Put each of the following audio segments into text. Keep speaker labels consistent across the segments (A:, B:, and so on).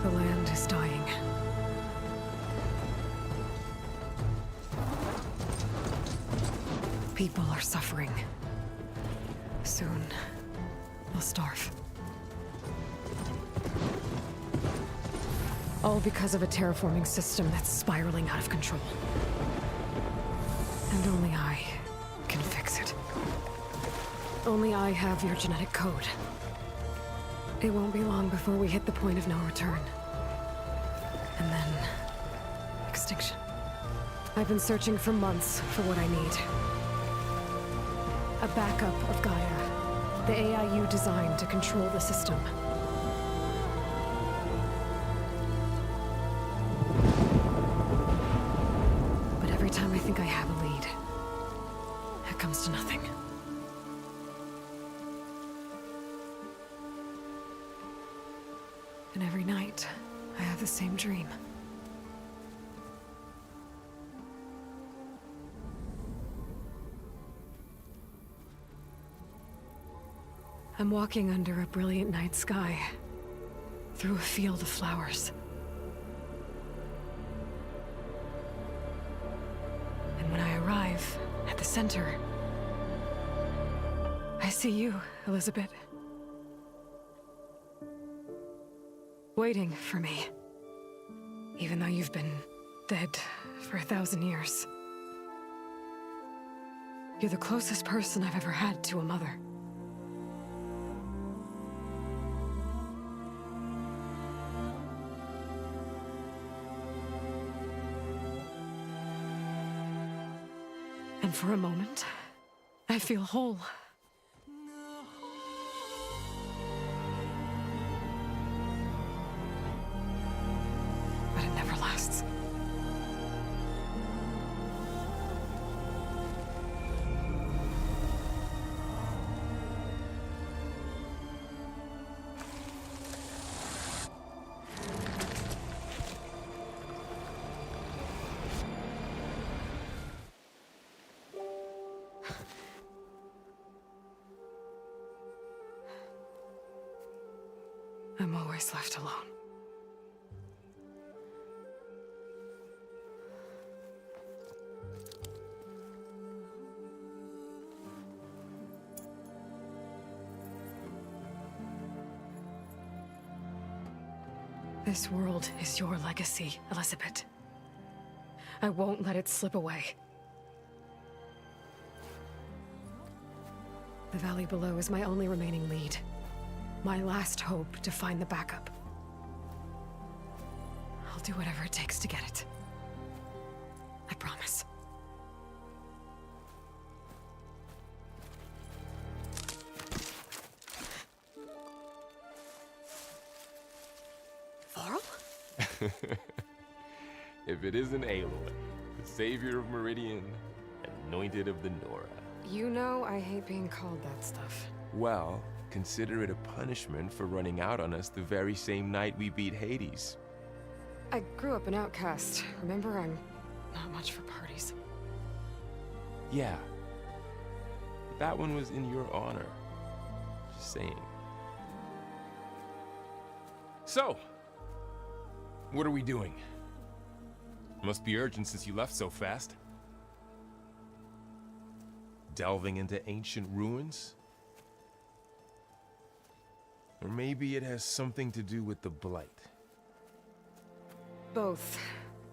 A: The land is dying. People are suffering. Soon, they'll starve. All because of a terraforming system that's spiraling out of control. And only I can fix it. Only I have your genetic code. It won't be long before we hit the point of no return. And then... extinction. I've been searching for months for what I need. A backup of Gaia. The AI you designed to control the system. But every time I think I have a lead, it comes to nothing. And every night, I have the same dream. I'm walking under a brilliant night sky, through a field of flowers. And when I arrive at the center, I see you, Elizabeth. Waiting for me. Even though you've been dead for 1,000 years. You're the closest person I've ever had to a mother. And for a moment, I feel whole. But it never lasts. I'm always left alone. This world is your legacy, Elizabeth. I won't let it slip away. The valley below is my only remaining lead. My last hope to find the backup. I'll do whatever it takes to get it. I promise. Varl?
B: If it isn't Aloy, the savior of Meridian, anointed of the Nora.
A: You know I hate being called that stuff.
B: Well, consider it a punishment for running out on us the very same night we beat Hades.
A: I grew up an outcast. Remember, I'm not much for parties.
B: Yeah. That one was in your honor. Just saying. So, what are we doing? Must be urgent since you left so fast. Delving into ancient ruins? Or maybe it has something to do with the Blight.
A: Both,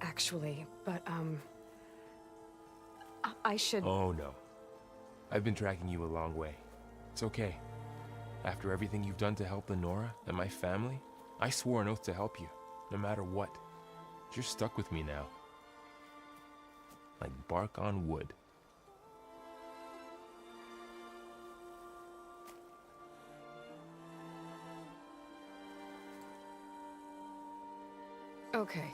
A: actually, but, I should...
B: Oh, no. I've been tracking you a long way. It's okay. After everything you've done to help the Nora and my family, I swore an oath to help you, no matter what. You're stuck with me now. Like bark on wood.
A: Okay,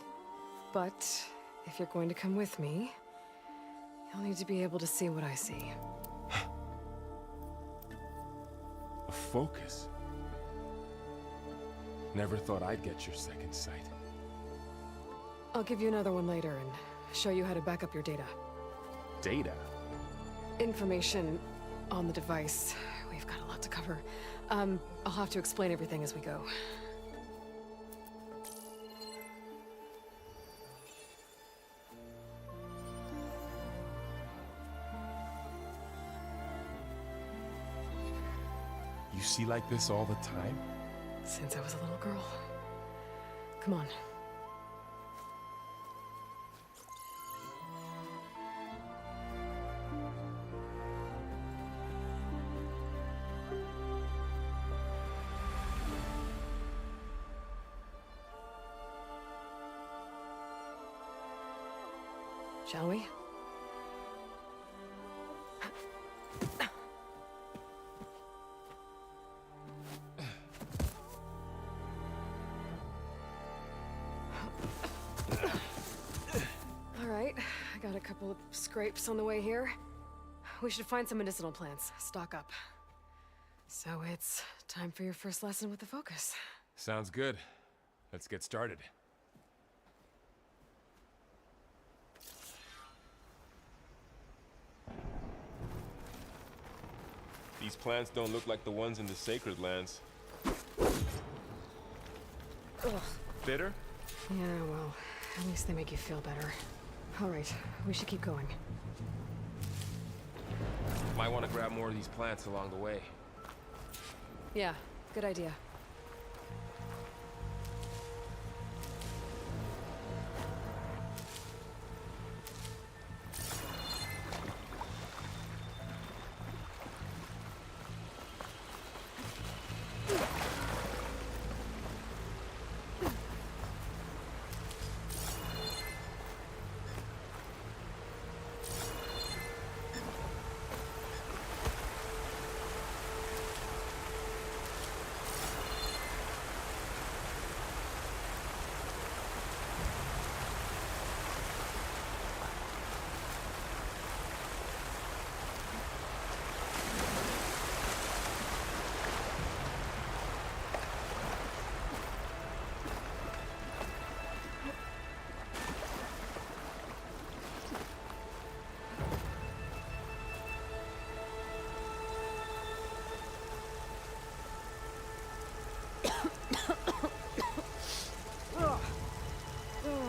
A: but if you're going to come with me, you'll need to be able to see what I see.
B: A focus? Never thought I'd get your second sight.
A: I'll give you another one later and show you how to back up your data.
B: Data?
A: Information on the device. We've got a lot to cover. I'll have to explain everything as we go.
B: she like this all the time?
A: Since I was a little girl. Come on. Shall we? All right, I got a couple of scrapes on the way here. We should find some medicinal plants, stock up. So it's time for your first lesson with the focus.
B: Sounds good. Let's get started. These plants don't look like the ones in the sacred lands.
A: Ugh.
B: Bitter?
A: Yeah, well, at least they make you feel better. All right, we should keep going.
B: Might want to grab more of these plants along the way.
A: Yeah, good idea.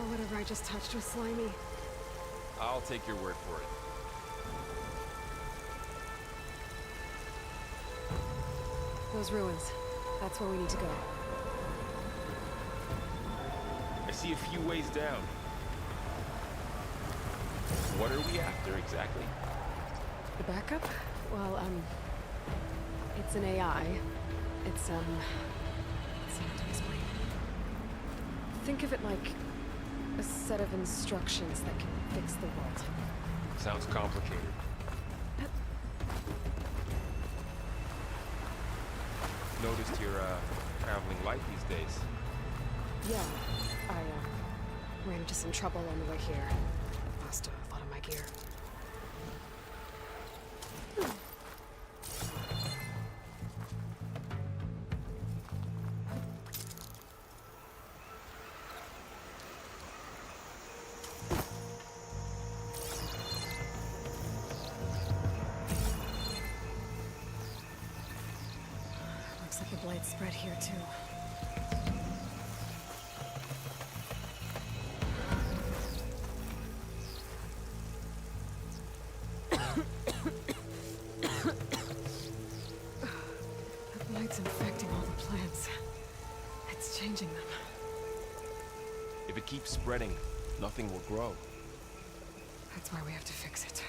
A: Whatever I just touched was slimy.
B: I'll take your word for it.
A: Those ruins. That's where we need to go.
B: I see a few ways down. What are we after exactly?
A: The backup? Well, it's an AI. It's hard to explain. Think of it like a set of instructions that can fix the world.
B: Sounds complicated. Noticed you're traveling light these days.
A: Yeah, I ran into some trouble on the way here. Lost a lot of my gear. Looks like the blight spread here too. The blight's infecting all the plants. It's changing them.
B: If it keeps spreading, nothing will grow.
A: That's why we have to fix it.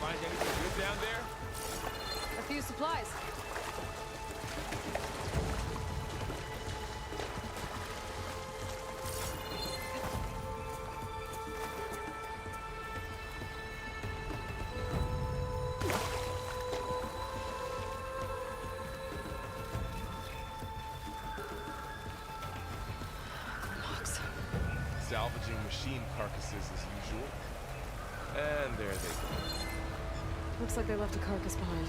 B: Find anything good down there?
A: A few supplies. Logs.
B: Salvaging machine carcasses as usual. And there they go.
A: Looks like they left a carcass behind.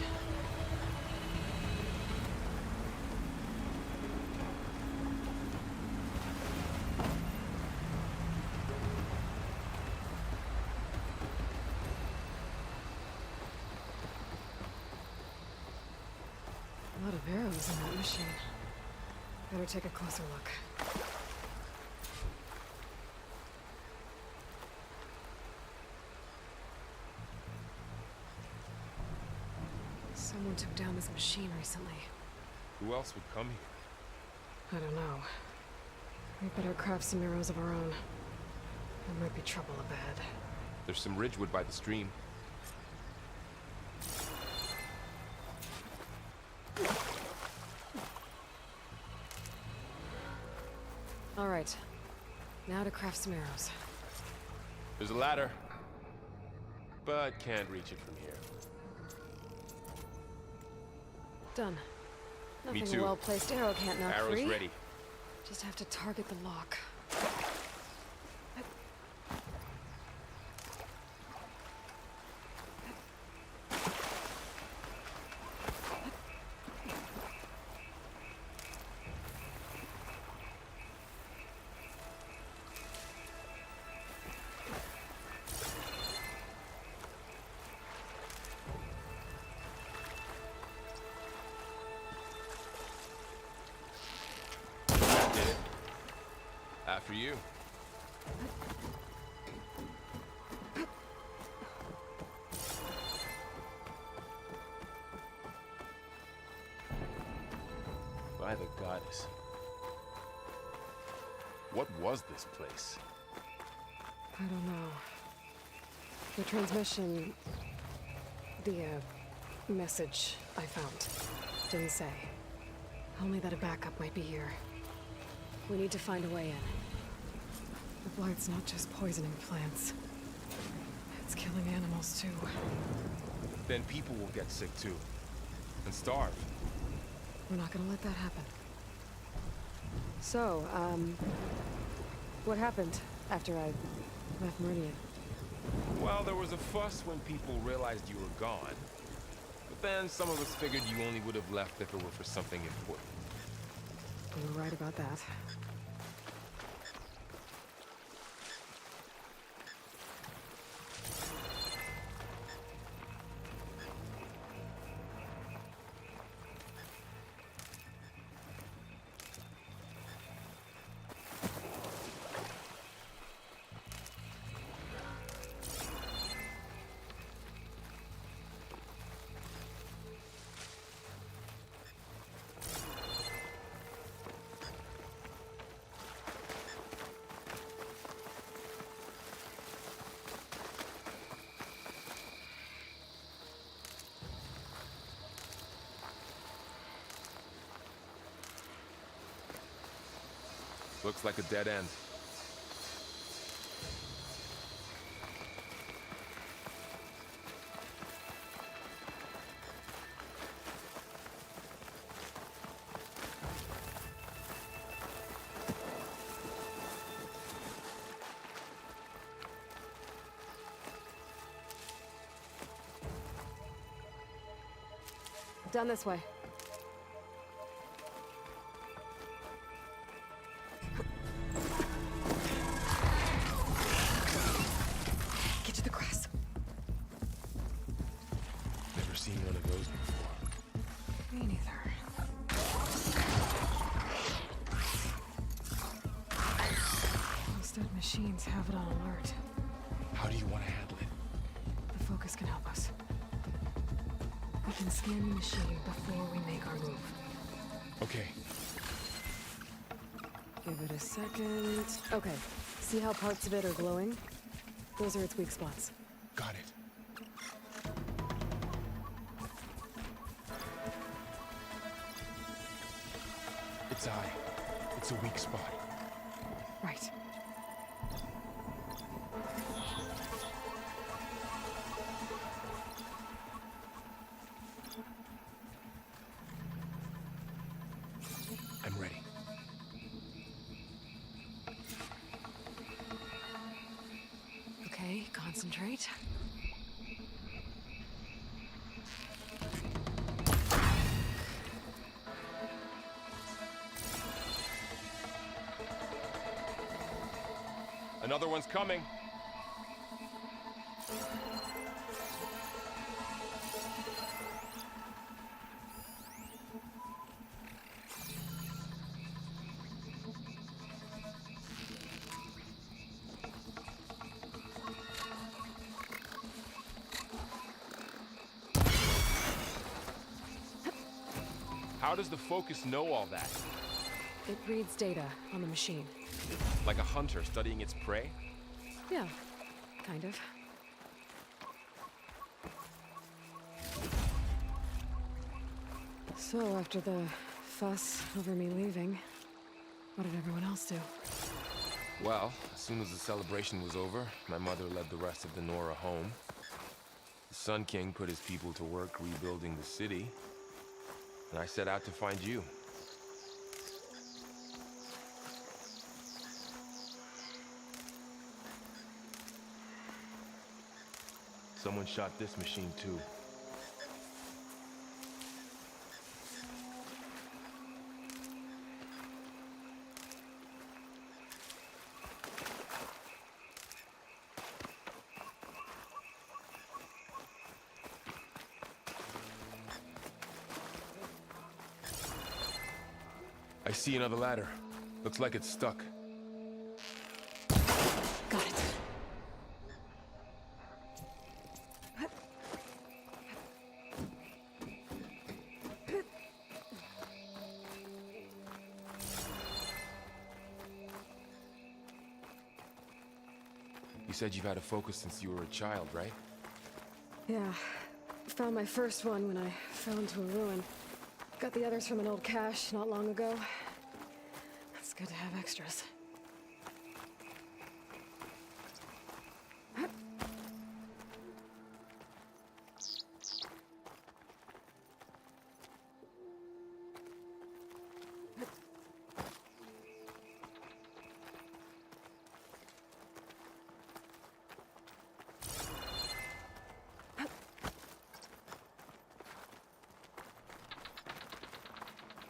A: of arrows in that machine. Better take a closer look. Someone took down this machine recently.
B: Who else would come here?
A: I don't know. We better craft some arrows of our own. There might be trouble ahead.
B: There's some ridgewood by the stream.
A: All right. Now to craft some arrows.
B: There's a ladder, but can't reach it from here.
A: Done.
B: Me
A: Nothing
B: too.
A: a well-placed arrow can't knock
B: Arrow's
A: free.
B: ready.
A: Just have to target the lock.
B: Did it. After you. By the goddess. What was this place?
A: I don't know. The transmission... The, message I found didn't say. Only that a backup might be here. We need to find a way in. The blight's not just poisoning plants. It's killing animals, too.
B: Then people will get sick too. And starve.
A: We're not gonna let that happen. So, what happened after I left Meridian?
B: Well, there was a fuss when people realized you were gone. But then some of us figured you only would have left if it were for something important.
A: You were right about that.
B: Looks like a dead end.
A: Down this way. Get to the grass.
B: Never seen one of those before.
A: Me neither. Most dead machines have it on alert.
B: How do you want to handle it?
A: The focus can help us. We can scan the machine before we make our move.
B: Okay.
A: Give it a second. Okay. See how parts of it are glowing? Those are its weak spots.
B: Got it. Its eye. It's a weak spot.
A: Right.
B: I'm ready.
A: Okay, concentrate.
B: Another one's coming. How does the focus know all that?
A: It reads data on the machine.
B: Like a hunter studying its prey?
A: Yeah, kind of. So, after the fuss over me leaving, what did everyone else do?
B: Well, as soon as the celebration was over, my mother led the rest of the Nora home. The Sun King put his people to work rebuilding the city, and I set out to find you. Someone shot this machine too. I see another ladder. Looks like it's stuck.
A: Got it.
B: You said you've had a focus since you were a child, right?
A: Yeah. Found my first one when I fell into a ruin. Got the others from an old cache not long ago. It's good to have extras.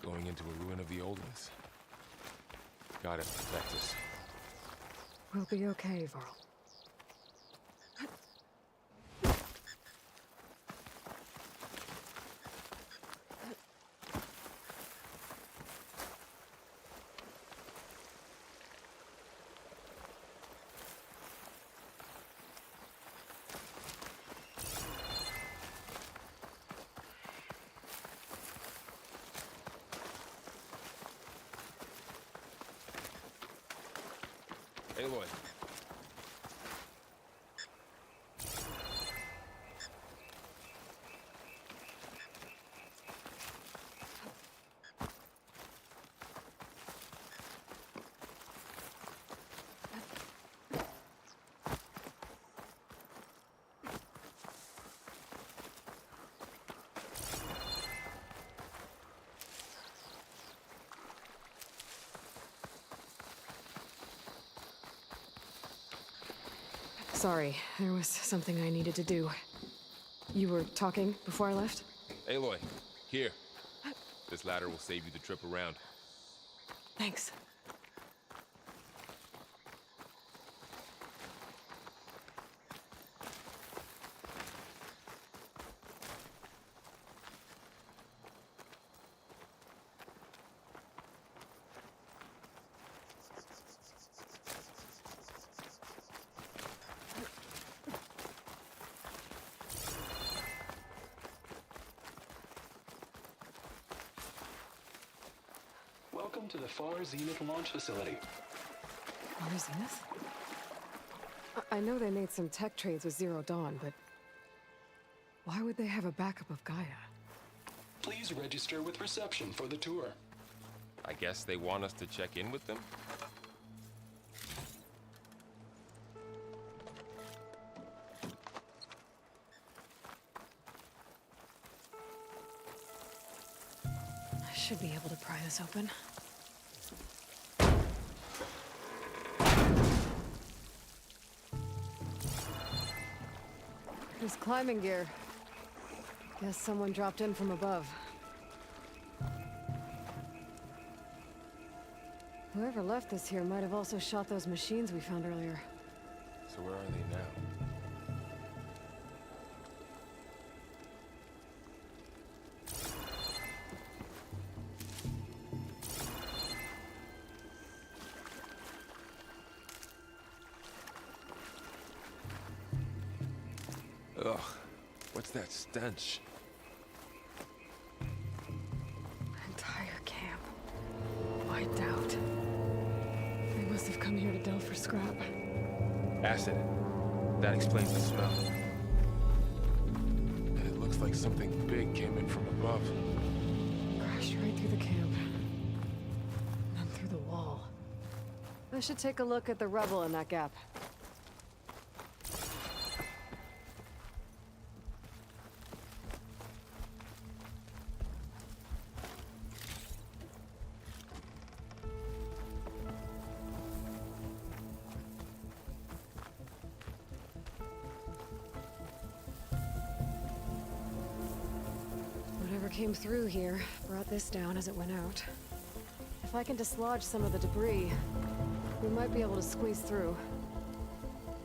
B: Going into a ruin of the old ones. Gotta protect us.
A: We'll be okay, Varl.
B: Aloy.
A: Sorry, there was something I needed to do. You were talking before I left?
B: Aloy, here. This ladder will save you the trip around.
A: Thanks.
C: Welcome to the Far Zenith launch facility.
A: Far Zenith? I know they made some tech trades with Zero Dawn, but why would they have a backup of Gaia?
C: Please register with reception for the tour.
B: I guess they want us to check in with them?
A: I should be able to pry this open. There's climbing gear. Guess someone dropped in from above. Whoever left this here might have also shot those machines we found earlier.
B: So where are they now? Ugh, what's that stench?
A: scrap?
B: Acid. That explains the smell. And it looks like something big came in from above.
A: Crashed right through the camp. And through the wall. I should take a look at the rubble in that gap. Whatever came through here brought this down as it went out. If I can dislodge some of the debris, we might be able to squeeze through.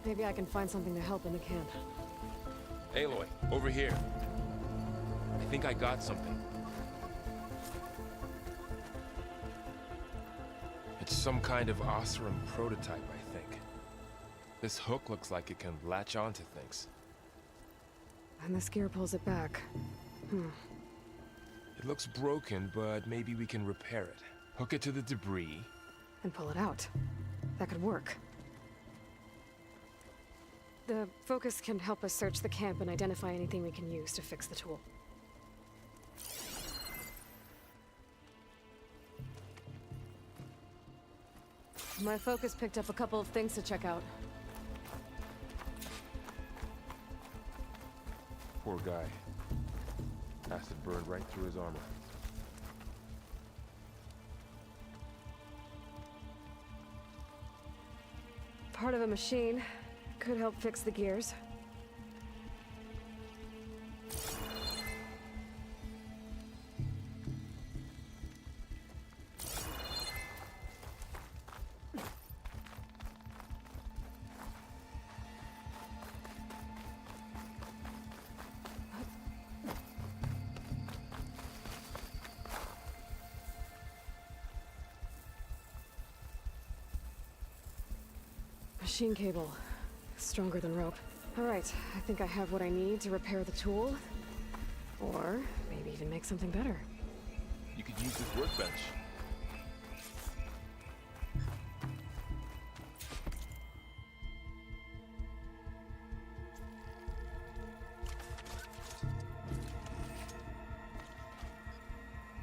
A: Maybe I can find something to help in the camp.
B: Aloy, over here. I think I got something. It's some kind of Oseram prototype, I think. This hook looks like it can latch onto things.
A: And this gear pulls it back.
B: It looks broken, but maybe we can repair it. Hook it to the debris.
A: And pull it out. That could work. The focus can help us search the camp and identify anything we can use to fix the tool. My focus picked up a couple of things to check out.
B: Poor guy. Acid burned right through his armor.
A: Part of a machine. Could help fix the gears. Machine cable. Stronger than rope. All right, I think I have what I need to repair the tool. Or maybe even make something better.
B: You could use this workbench.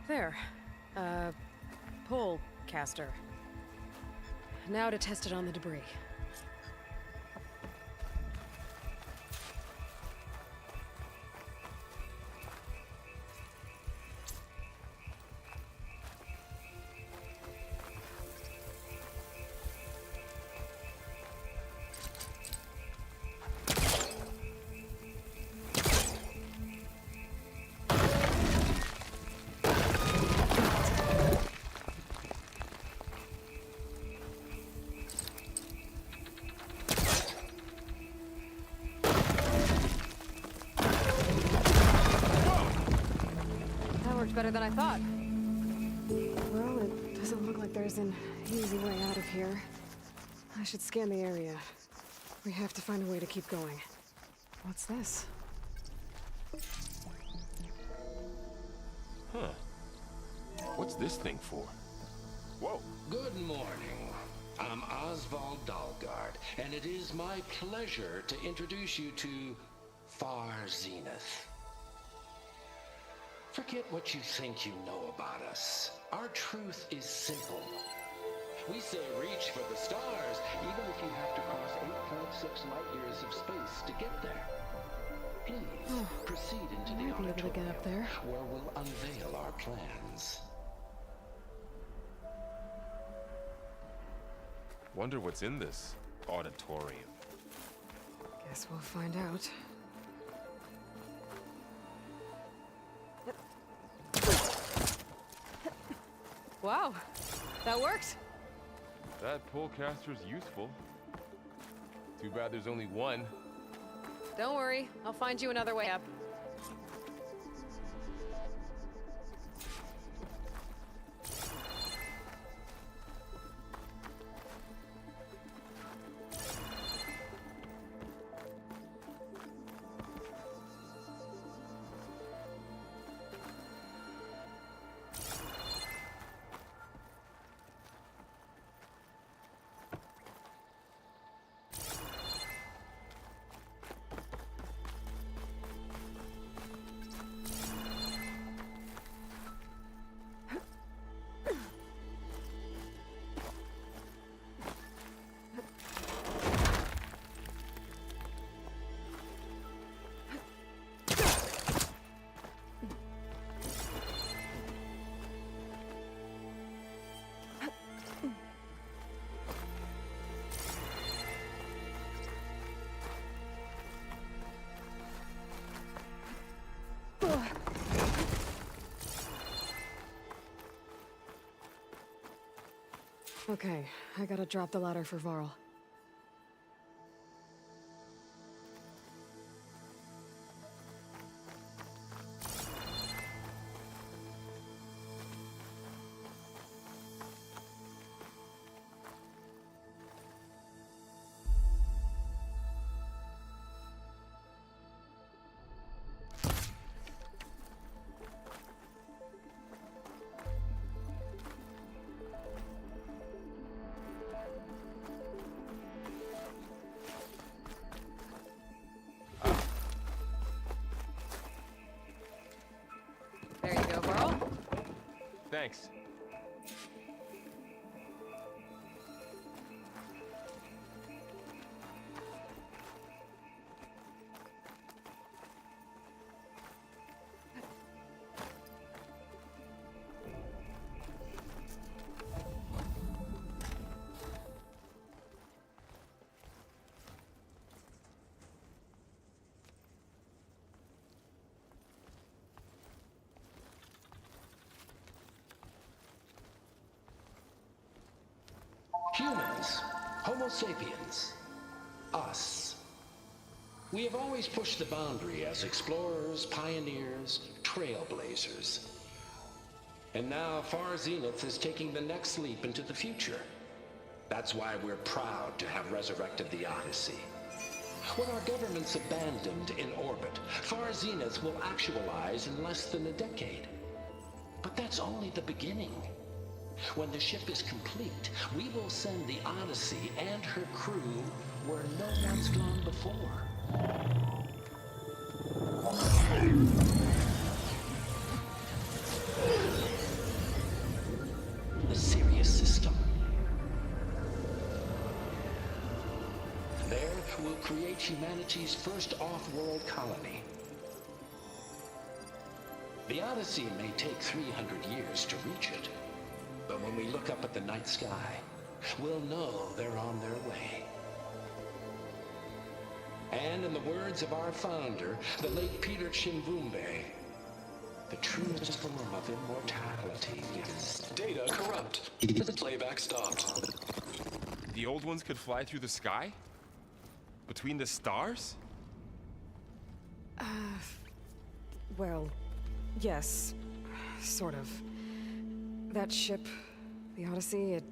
A: There. Pole caster. Now to test it on the debris. Better than I thought. Well, it doesn't look like there's an easy way out of here. I should scan the area. We have to find a way to keep going. What's this?
B: Huh. What's this thing for? Whoa.
C: Good morning. I'm Oswald Dalgard, and it is my pleasure to introduce you to Far Zenith. Forget what you think you know about us. Our truth is simple. We say reach for the stars, even if you have to cross 8.6 light years of space to get there. Please, proceed into the
A: Might be able to get up there.
C: where we'll unveil our plans.
B: Wonder what's in this auditorium.
A: Guess we'll find out. Wow, that worked.
B: That polecaster's useful. Too bad there's only one.
A: Don't worry, I'll find you another way up. Okay, I gotta drop the ladder for Varl. There you go, Varl.
B: Thanks.
C: Humans, Homo sapiens, us. We have always pushed the boundary as explorers, pioneers, trailblazers. And now Far Zenith is taking the next leap into the future. That's why we're proud to have resurrected the Odyssey. When our government's abandoned in orbit, Far Zenith will actualize in less than a decade. But that's only the beginning. When the ship is complete, we will send the Odyssey and her crew where no one's gone before. The Sirius system. There, we'll create humanity's first off-world colony. The Odyssey may take 300 years to reach it. But when we look up at the night sky, we'll know they're on their way. And in the words of our founder, the late Peter Chimvumbe, the truest form of immortality is...
D: Data corrupt. Playback stopped.
B: The old ones could fly through the sky? Between the stars?
A: Well, yes. Sort of. That ship, the Odyssey, it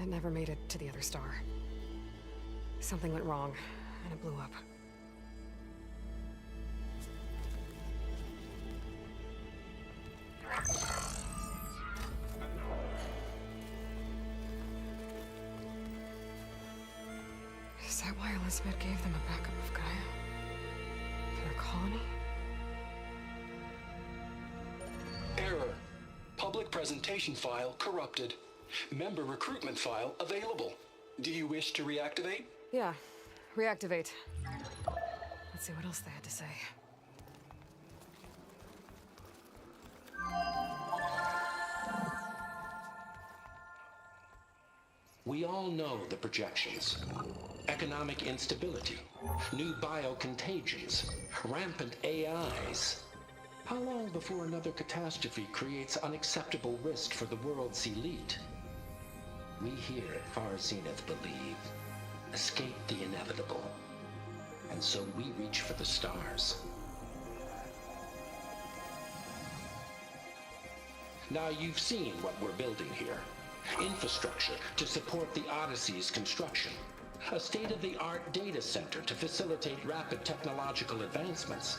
A: never made it to the other star. Something went wrong, and it blew up. Is that why Elizabeth gave them a backup of Gaia? For their colony?
D: Error. Public presentation file corrupted. Member recruitment file available. Do you wish to reactivate?
A: Yeah, reactivate. Let's see what else they had to say.
C: We all know the projections. Economic instability, new biocontagions, rampant AIs. How long before another catastrophe creates unacceptable risk for the world's elite? We here at Far Zenith believe, escape the inevitable. And so we reach for the stars. Now you've seen what we're building here. Infrastructure to support the Odyssey's construction. A state-of-the-art data center to facilitate rapid technological advancements.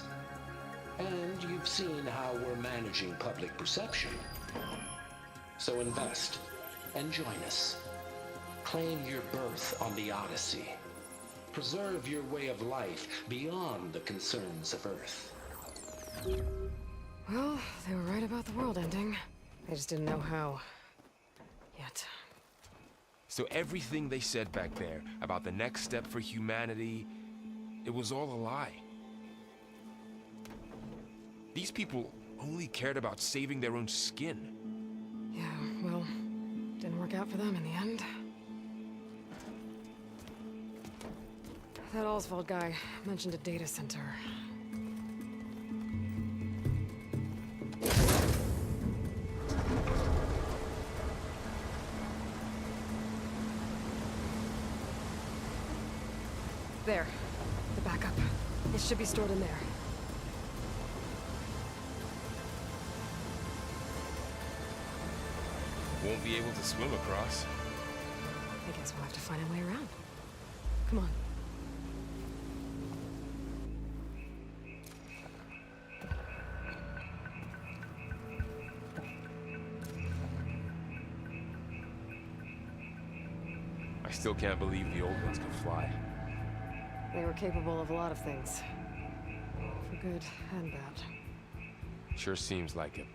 C: And you've seen how we're managing public perception. So invest and join us. Claim your berth on the Odyssey. Preserve your way of life beyond the concerns of Earth.
A: Well, they were right about the world ending. They just didn't know how. Yet.
B: So everything they said back there about the next step for humanity, it was all a lie. These people only cared about saving their own skin.
A: Yeah, well, didn't work out for them in the end. That Oswald guy mentioned a data center. There. The backup. It should be stored in there.
B: Won't be able to swim across.
A: I guess we'll have to find a way around. Come on.
B: I still can't believe the old ones could fly.
A: They were capable of a lot of things. For good and bad.
B: Sure seems like it.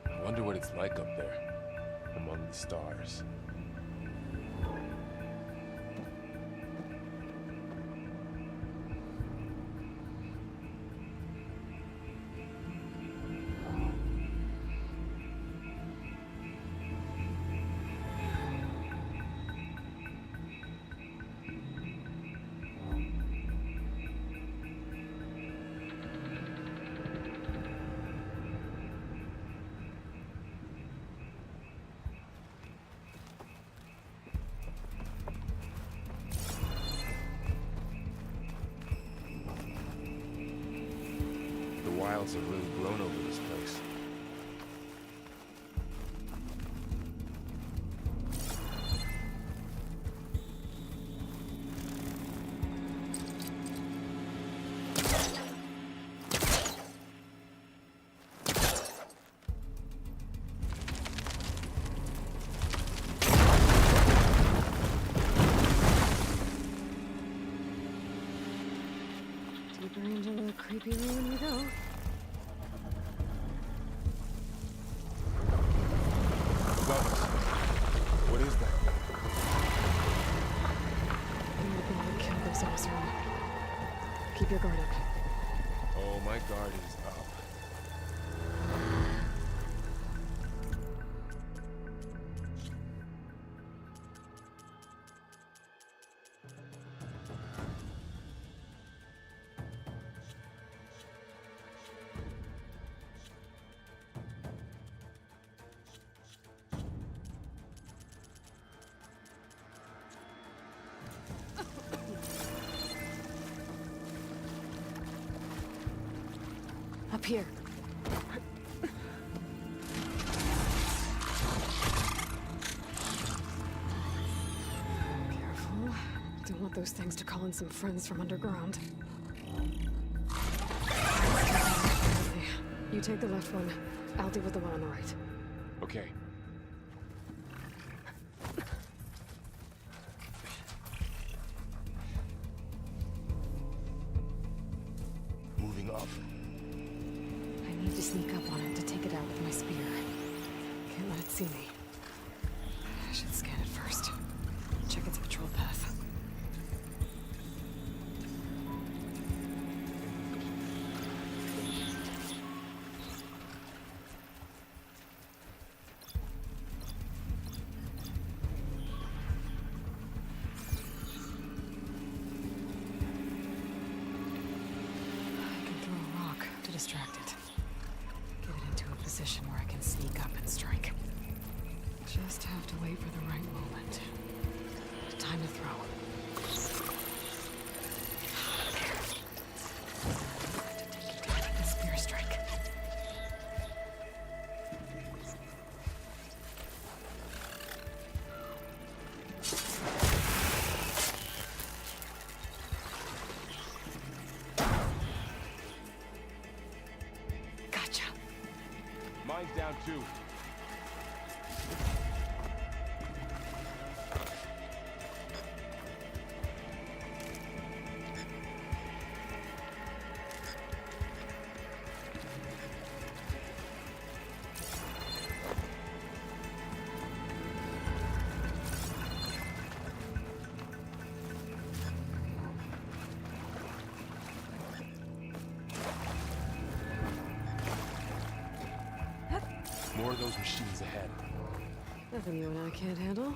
B: I wonder what it's like up there, among the stars. The wilds have really grown over this place.
A: Deeper into the creepy ruin we go.
B: Bubbles. What is that?
A: I'm gonna kill those awesome. Keep your guard up.
B: Oh, my guard is up.
A: Up here. Careful. Don't want those things to call in some friends from underground. You take the left one. I'll deal with the one on the right.
B: Okay. Moving up.
A: I need to sneak up on it to take it out with my spear. Can't let it see me. I should scan it first. Check its patrol path. Distract it. Get it into a position where I can sneak up and strike. Just have to wait for the right moment. Time to throw. The spear strike.
B: Mine's down too. More of those machines ahead.
A: Nothing you and I can't handle.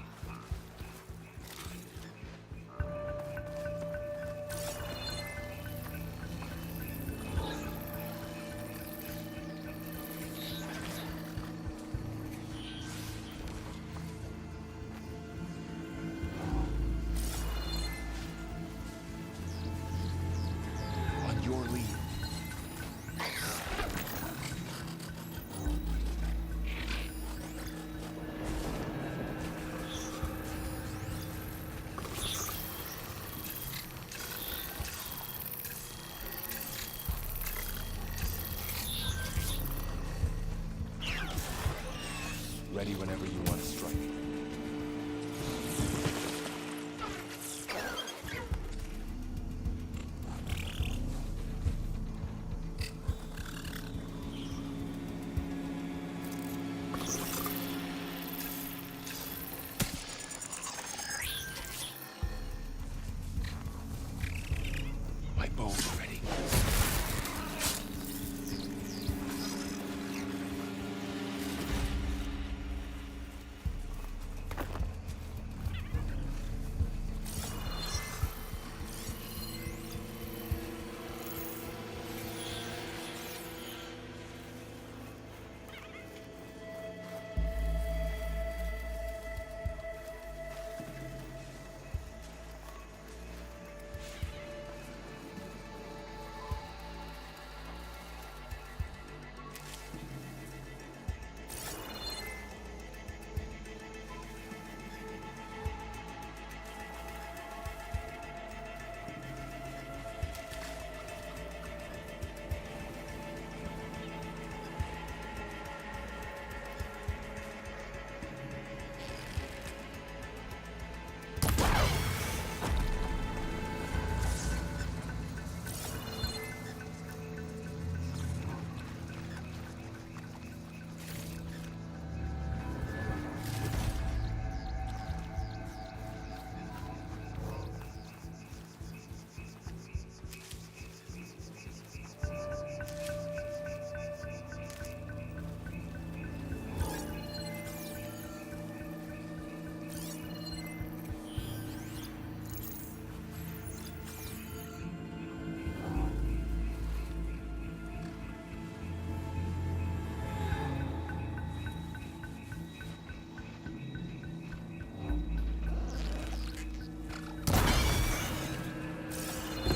B: ready whenever you want to strike. My bow's ready.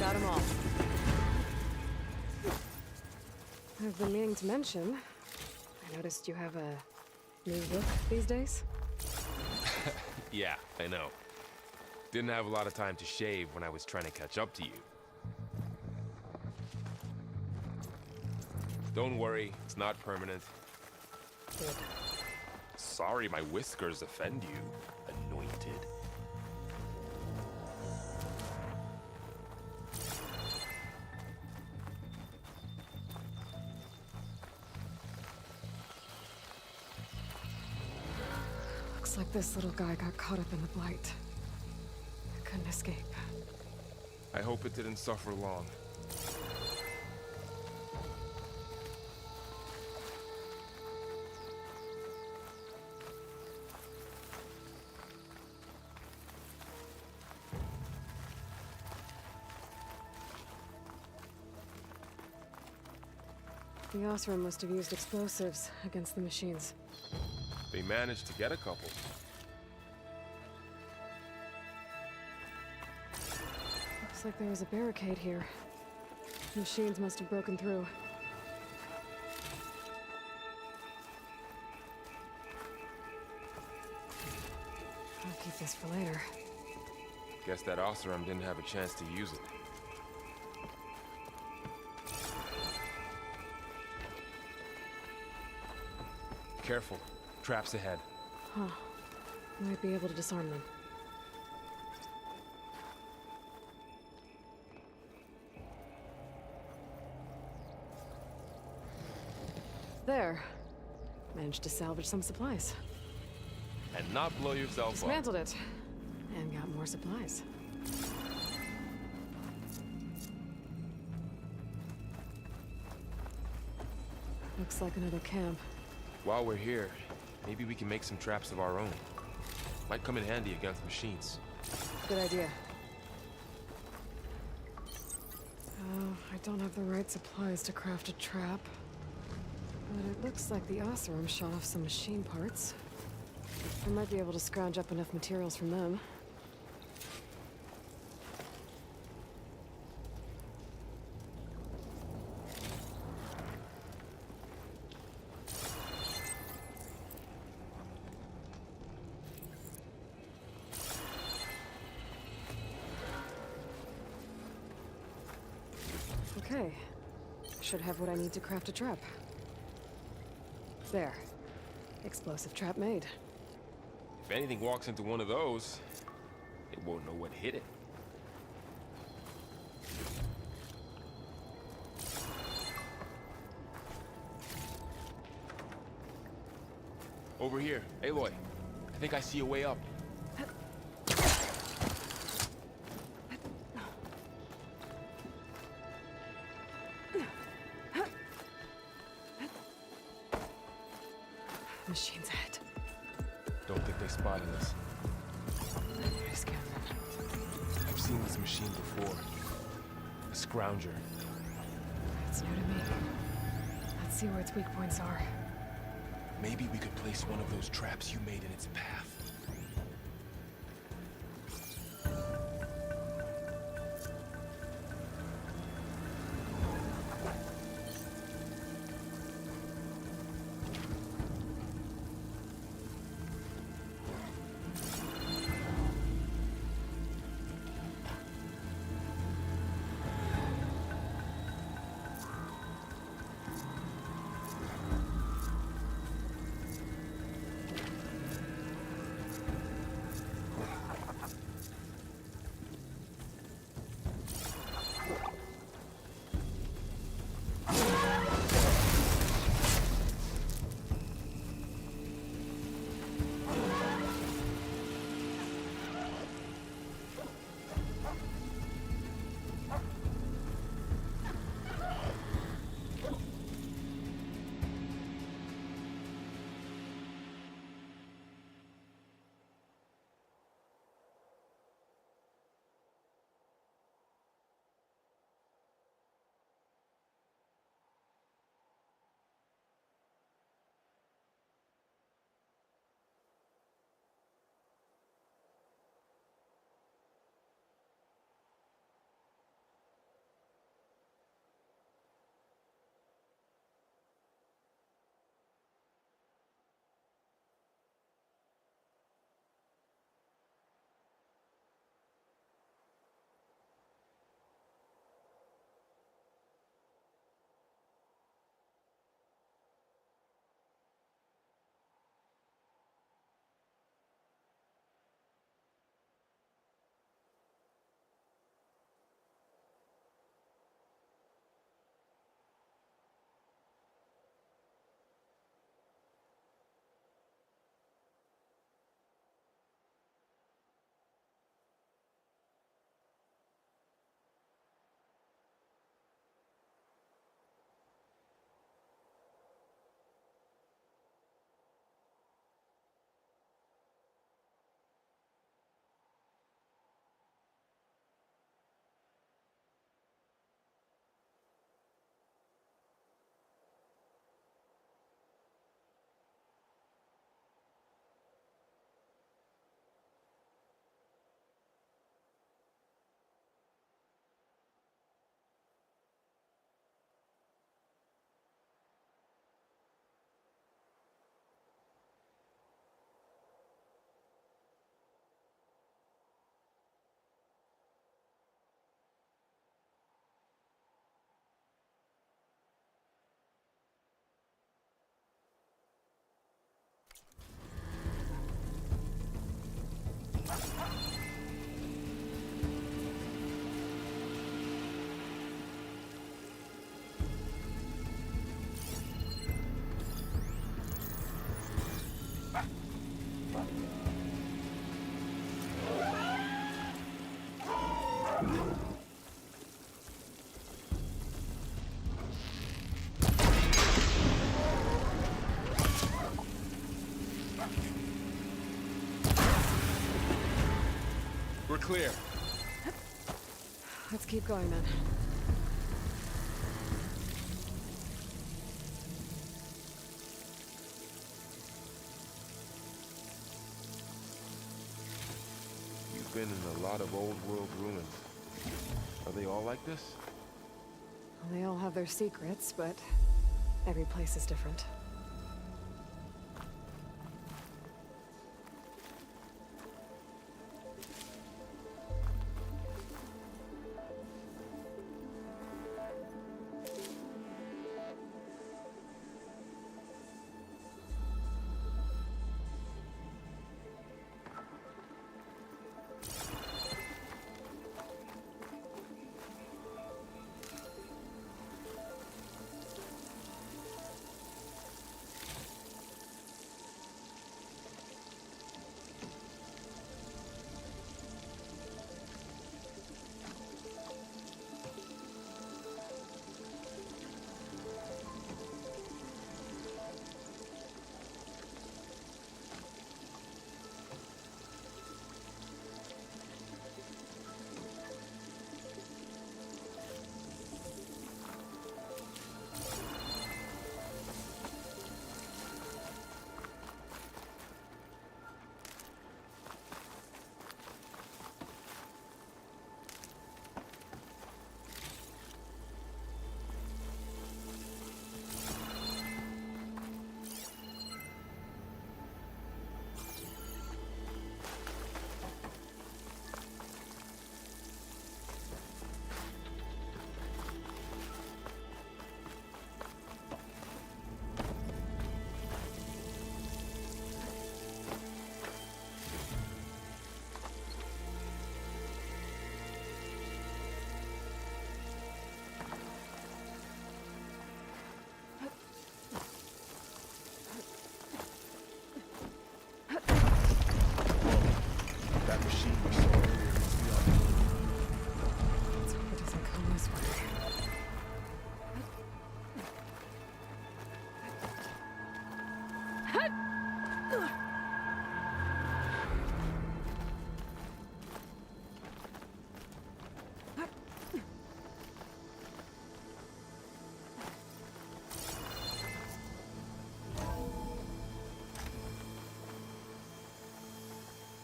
A: Got 'em all. I've been meaning to mention, I noticed you have a new look these days.
B: Yeah, I know. Didn't have a lot of time to shave when I was trying to catch up to you. Don't worry, it's not permanent.
A: Good.
B: Sorry my whiskers offend you, anointed.
A: Looks like this little guy got caught up in the blight. I couldn't escape.
B: I hope it didn't suffer long.
A: The Osram must have used explosives against the machines.
B: They managed to get a couple.
A: Looks like there was a barricade here. Machines must have broken through. I'll keep this for later.
B: Guess that Osram didn't have a chance to use it. Careful. Traps ahead.
A: Huh. Might be able to disarm them. There. Managed to salvage some supplies.
B: And not blow yourself up.
A: Dismantled it. And got more supplies. Looks like another camp.
B: While we're here, maybe we can make some traps of our own. Might come in handy against machines.
A: Good idea. Oh, I don't have the right supplies to craft a trap. But it looks like the Osram shot off some machine parts. I might be able to scrounge up enough materials from them. Okay. Should have what I need to craft a trap. There. Explosive trap made.
B: If anything walks into one of those, it won't know what hit it. Over here, Aloy. I think I see a way up.
A: Machine's ahead.
B: Don't think they spotted us.
A: I need to scan them.
B: I've seen this machine before. A scrounger.
A: It's new to me. Let's see where its weak points are.
B: Maybe we could place one of those traps you made in its path. We're clear.
A: Let's keep going then.
B: You've been in a lot of old world ruins. Are they all like this?
A: Well, they all have their secrets, but every place is different.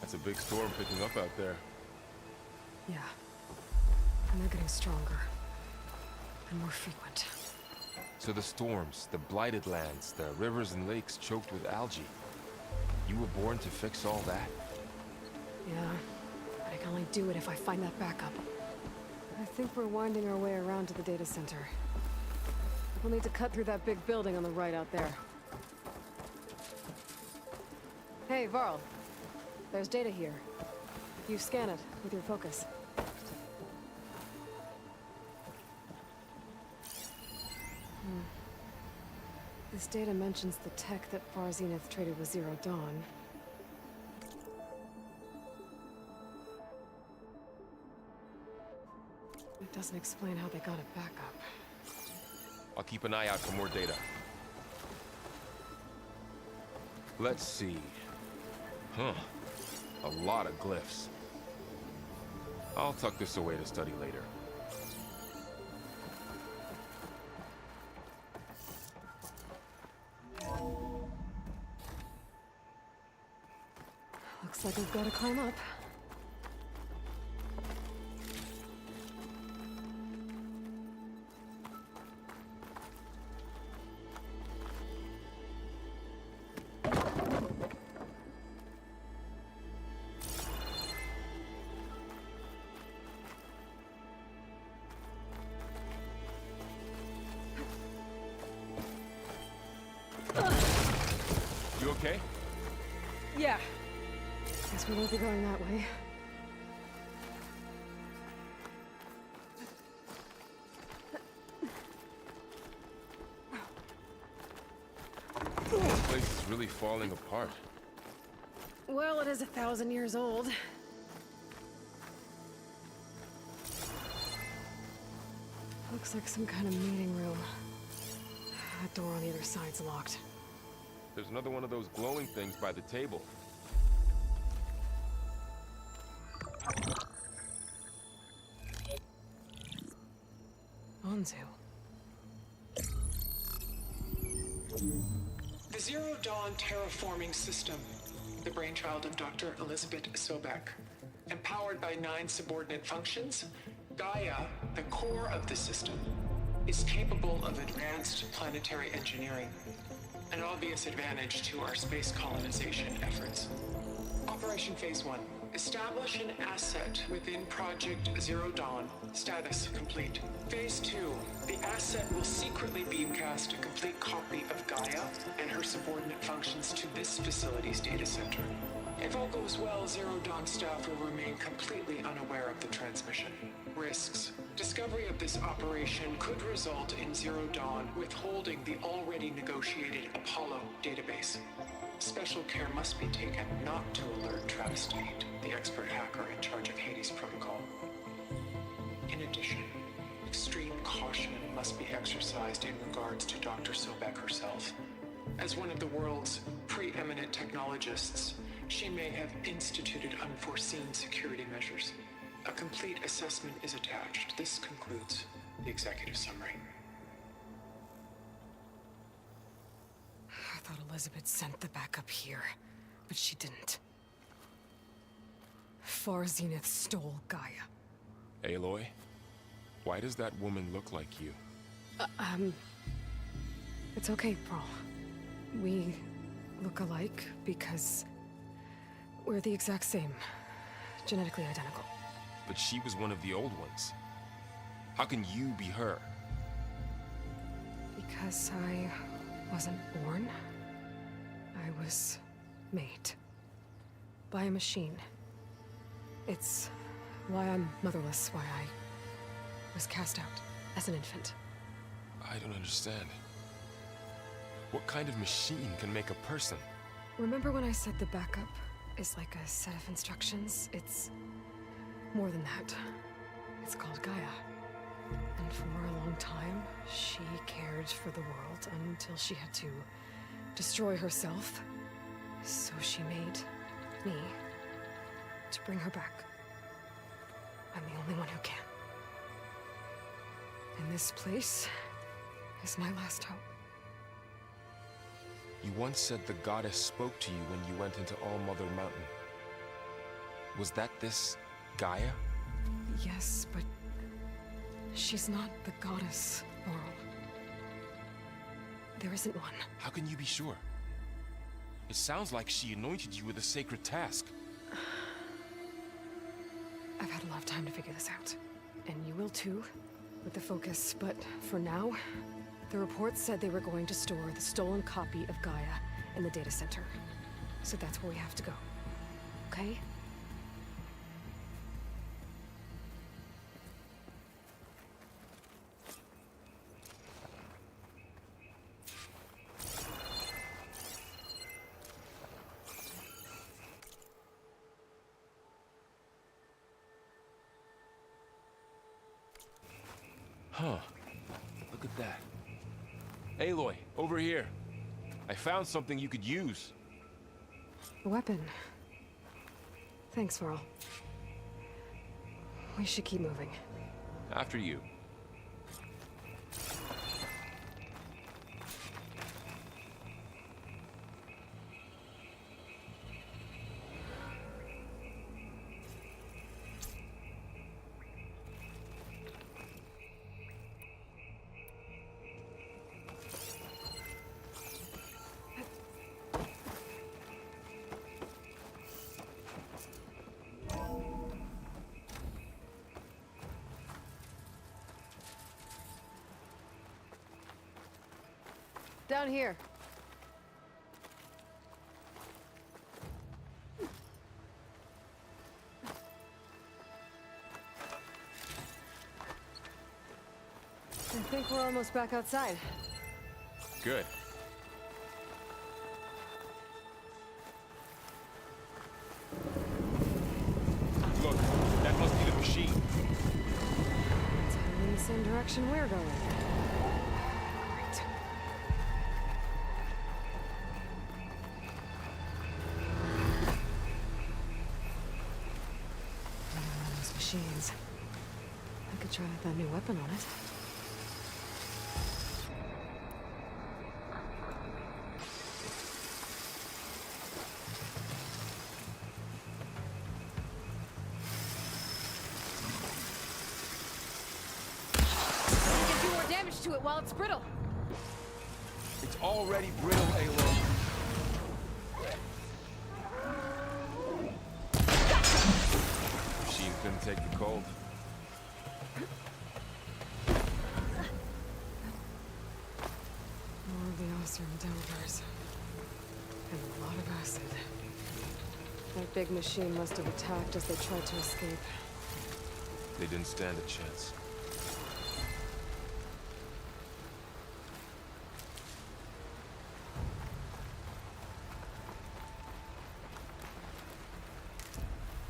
B: That's a big storm picking up out there.
A: Yeah. And they're getting stronger. And more frequent.
B: So the storms, the blighted lands, the rivers and lakes choked with algae. You were born to fix all that?
A: Yeah. But I can only do it if I find that backup. I think we're winding our way around to the data center. We'll need to cut through that big building on the right out there. Hey, Varl. There's data here. You scan it with your focus. This data mentions the tech that Far Zenith traded with Zero Dawn. It doesn't explain how they got it back up.
B: I'll keep an eye out for more data. Let's see. Huh. A lot of glyphs. I'll tuck this away to study later.
A: Looks like we've got to climb up.
B: You okay?
A: Yeah. Guess we won't be going that way.
B: This place is really falling apart.
A: Well, it is 1,000 years old. Looks like some kind of meeting room. That door on the other side's locked.
B: There's another one of those glowing things by the table.
A: Onzu.
E: The Zero Dawn terraforming system, the brainchild of Dr. Elizabeth Sobek. Empowered by 9 subordinate functions, Gaia, the core of the system, is capable of advanced planetary engineering, an obvious advantage to our space colonization efforts. Operation Phase 1. Establish an asset within Project Zero Dawn. Status complete. Phase 2. The asset will secretly beamcast a complete copy of Gaia and her subordinate functions to this facility's data center. If all goes well, Zero Dawn staff will remain completely unaware of the transmission. Risks. Discovery of this operation could result in Zero Dawn withholding the already negotiated Apollo database. Special care must be taken not to alert Travis Tate, the expert hacker in charge of Hades Protocol. In addition, extreme caution must be exercised in regards to Dr. Sobek herself. As one of the world's preeminent technologists, she may have instituted unforeseen security measures. A complete assessment is attached. This concludes the executive summary.
A: I thought Elizabeth sent the backup here, but she didn't. Far Zenith stole Gaia.
B: Aloy? Why does that woman look like you?
A: It's okay, Pearl. We look alike because we're the exact same. Genetically identical.
B: But she was one of the old ones. How can you be her?
A: Because I wasn't born. I was made. By a machine. It's why I'm motherless, why I was cast out as an infant.
B: I don't understand. What kind of machine can make a person?
A: Remember when I said the backup is like a set of instructions? It's more than that. It's called Gaia. And for a long time, she cared for the world until she had to destroy herself So she made me to bring her back. I'm the only one who can. And this place is my last hope.
B: You once said the goddess spoke to you when you went into All-Mother Mountain. Was that this Gaia?
A: Yes, but she's not the goddess, Laurel. There isn't one.
B: How can you be sure? It sounds like she anointed you with a sacred task.
A: I've had a lot of time to figure this out. And you will too, with the focus. But for now, the reports said they were going to store the stolen copy of Gaia in the data center. So that's where we have to go. Okay?
B: Huh. Look at that. Aloy, over here. I found something you could use.
A: A weapon. Thanks, Varl. We should keep moving.
B: After you.
A: Down here. I think we're almost back outside.
B: Good. Look, that must be the machine.
A: It's heading in the same direction we're going. Great. One of those machines. I could try out that new weapon on it. To it while it's brittle.
B: It's already brittle, Aloy. Machine's gonna take the cold.
A: More of the Oseram Templars. And a lot of acid. That big machine must have attacked as they tried to escape.
B: They didn't stand a chance.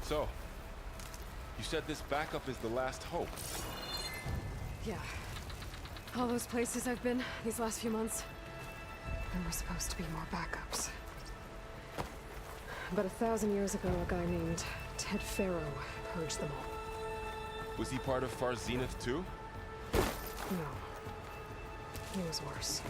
B: So, you said this backup is the last hope.
A: Yeah. All those places I've been these last few months, there were supposed to be more backups. But 1,000 years ago, a guy named Ted Pharaoh purged them all.
B: Was he part of Far Zenith too?
A: No. He was worse.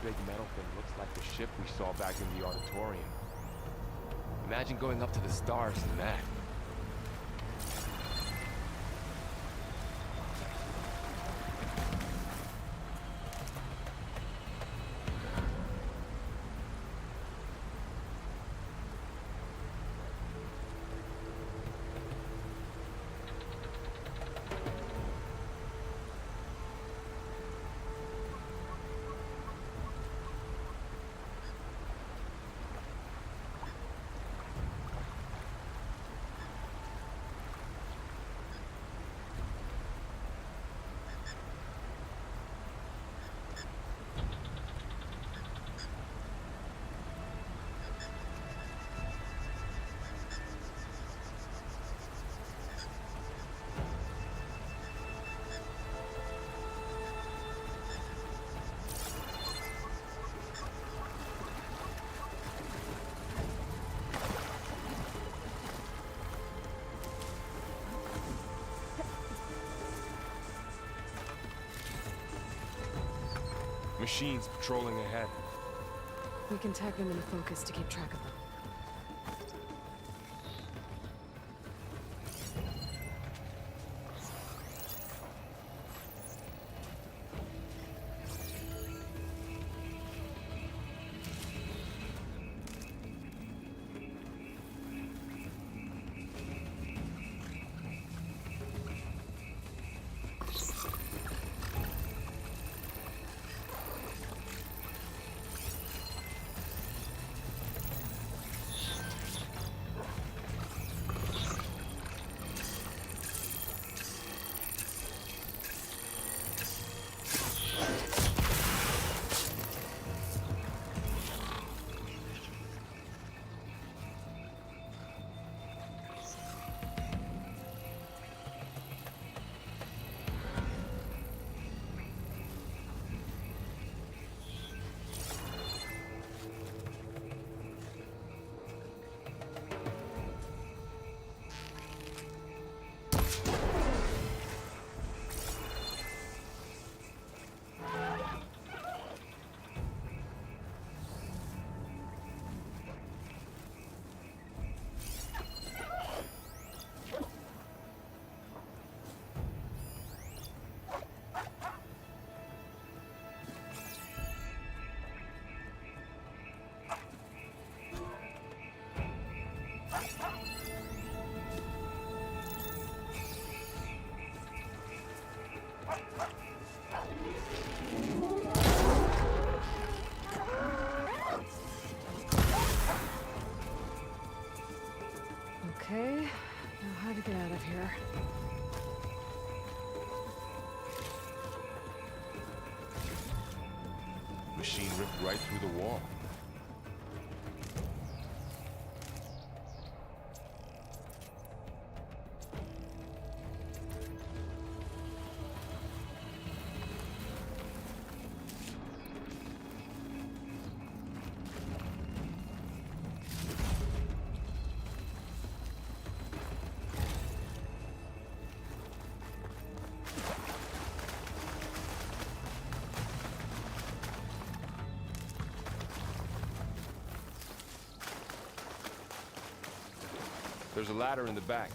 B: big metal thing looks like the ship we saw back in the auditorium. Imagine going up to the stars in that. Machines patrolling ahead.
A: We can tag them into focus to keep track of them. Okay, now how to get out of here.
B: Machine ripped right through the wall. There's a ladder in the back.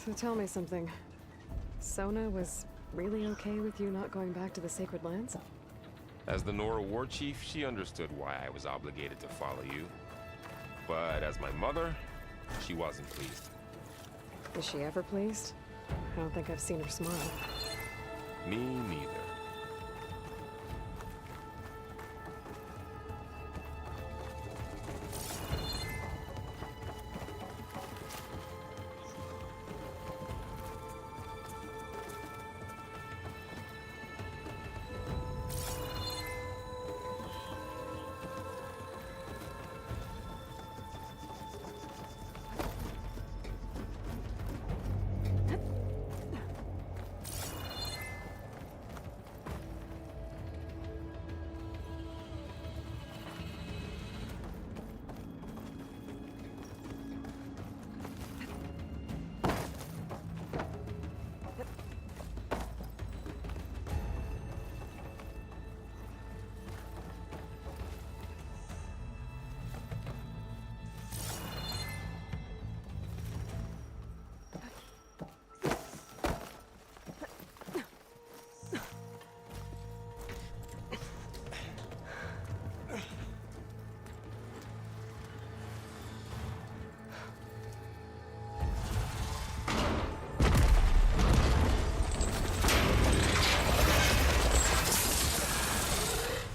A: So tell me something. Sona was really okay with you not going back to the Sacred Lands?
B: As the Nora war chief, she understood why I was obligated to follow you. But as my mother, she wasn't pleased.
A: Is she ever pleased? I don't think I've seen her smile.
B: Me neither.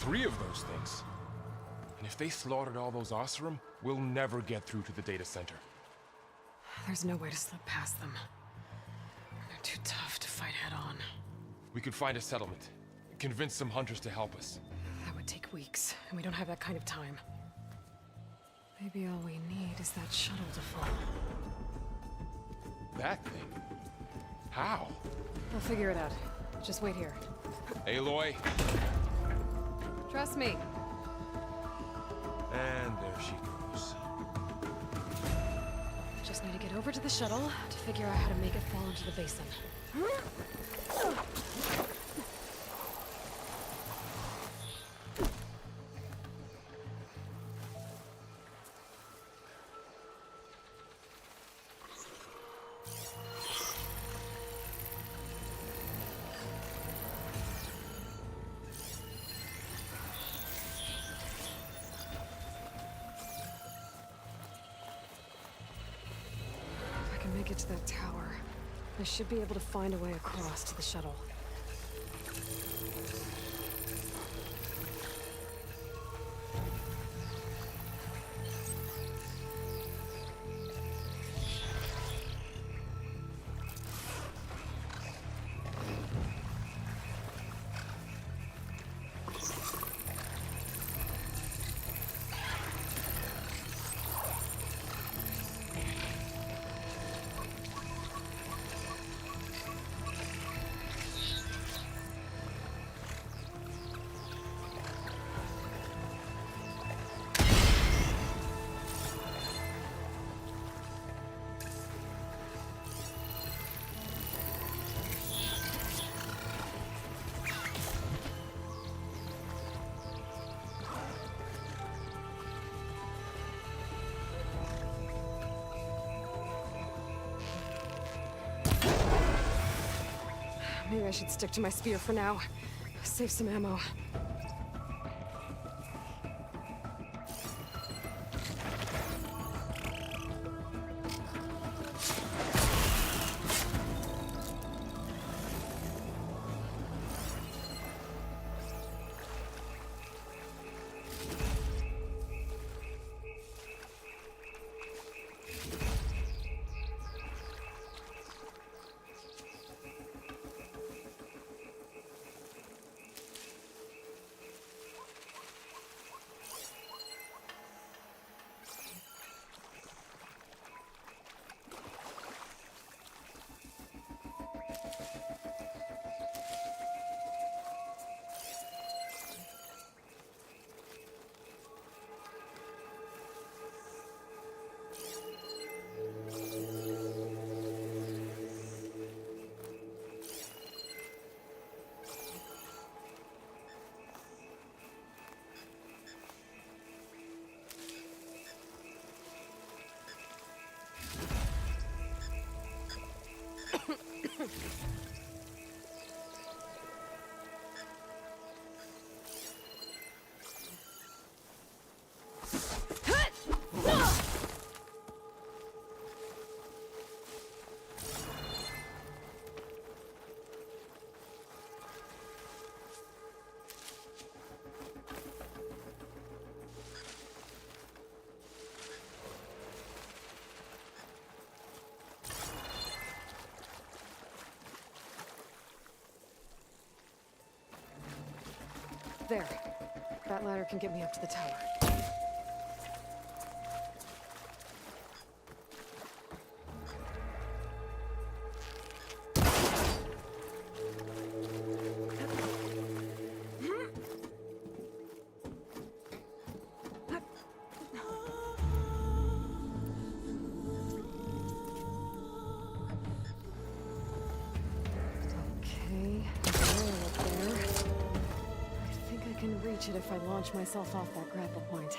B: Three of those things. And if they slaughtered all those Oseram, we'll never get through to the data center.
A: There's no way to slip past them. They're too tough to fight head-on.
B: We could find a settlement. Convince some hunters to help us.
A: That would take weeks, and we don't have that kind of time. Maybe all we need is that shuttle to fall.
B: That thing? How?
A: I'll figure it out. Just wait here.
B: Aloy.
A: Trust me.
B: And there she goes.
A: Just need to get over to the shuttle to figure out how to make it fall into the basin. Make it to that tower. I should be able to find a way across to the shuttle. Maybe I should stick to my spear for now. Save some ammo. There. That ladder can get me up to the tower. Reach it if I launch myself off that grapple point.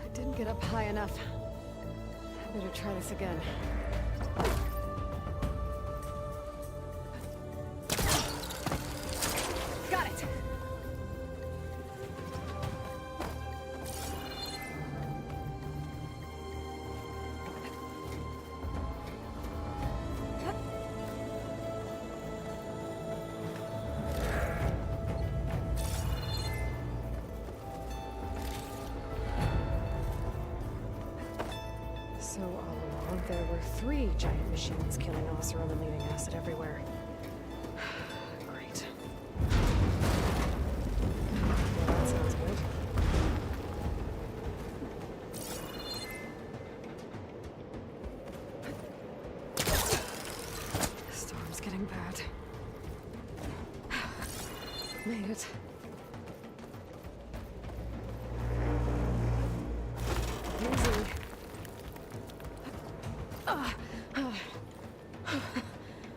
A: I didn't get up high enough. I better try this again. Got it! So all along, there were 3 giant machines killing Oseram and leaving acid everywhere. Great. Well, that sounds good. The storm's getting bad. Made it. Easy.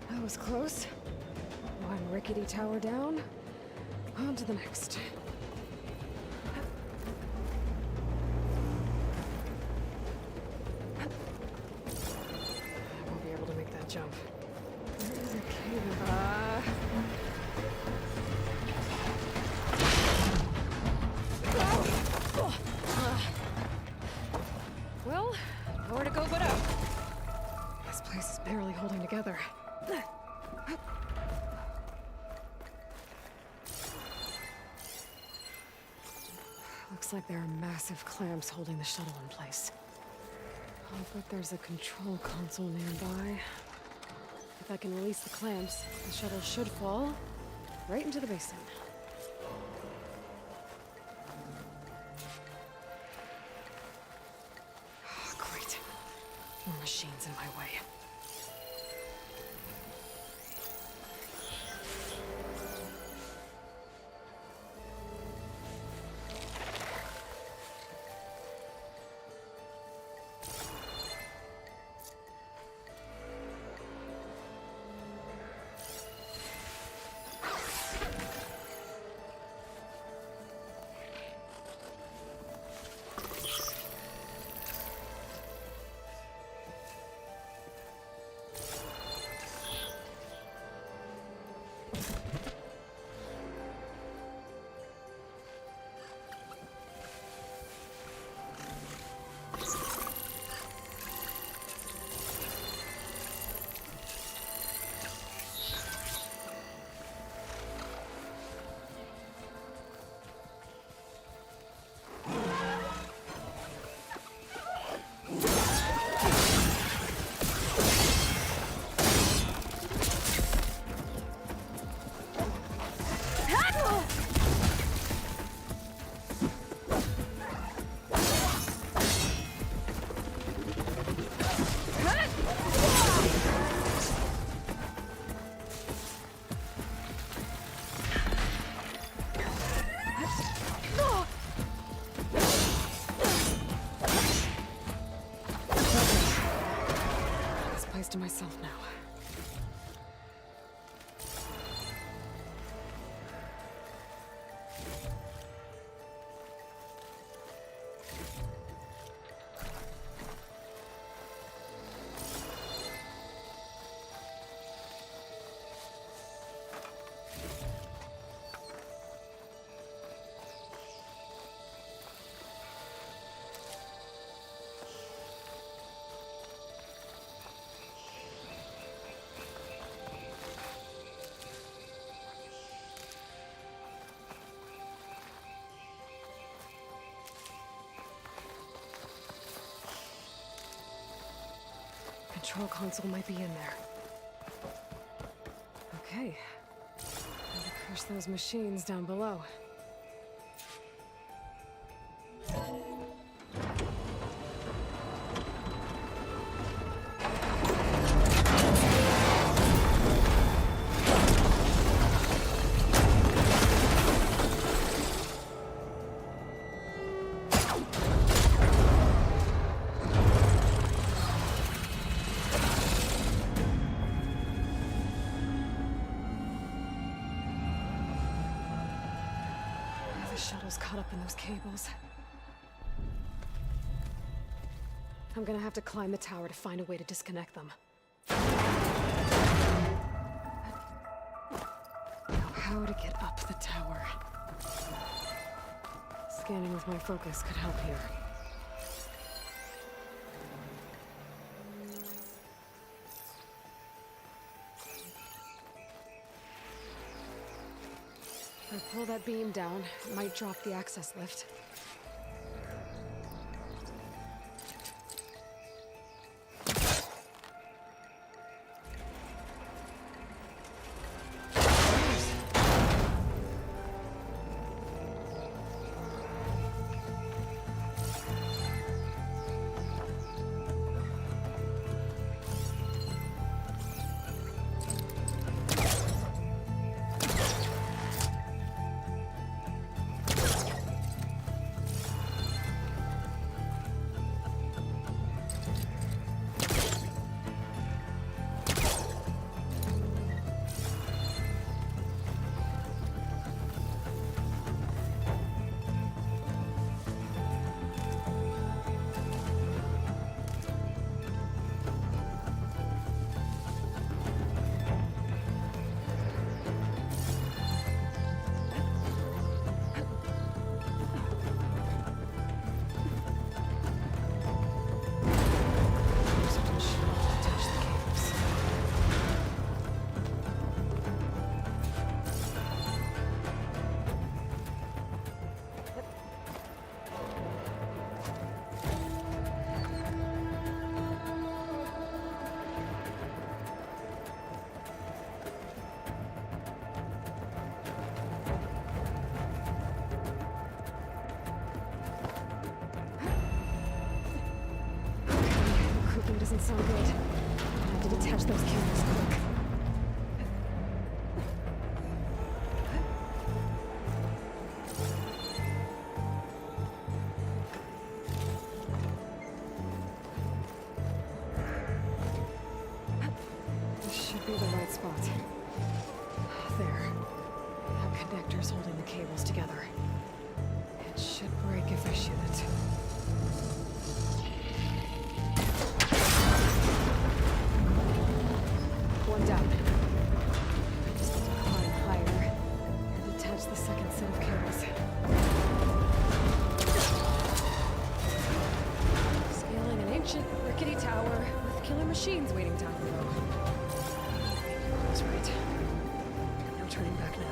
A: That was close. One rickety tower down. On to the next. I won't be able to make that jump. There is a cave. Well, nowhere to go but up. This place is barely holding together. Looks like there are massive clamps holding the shuttle in place. I'll bet there's a control console nearby. If I can release the clamps, the shuttle should fall right into the basin. Oh, great. More machines in my way. To myself now. control console might be in there. Okay. Time to crush those machines down below. The shuttle's caught up in those cables. I'm gonna have to climb the tower to find a way to disconnect them. Now, how to get up the tower? Scanning with my focus could help here. If I pull that beam down, it might drop the access lift. Doesn't sound good. I have to detach those cables quick. This should be the right spot. There. That connector's holding the cables together. It should break if I shoot it. One down. I just need to climb higher and detach the second set of cables. Scaling an ancient, rickety tower with killer machines waiting down below. I was right. No turning back now.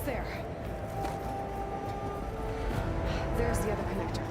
A: Almost there. There's the other connector.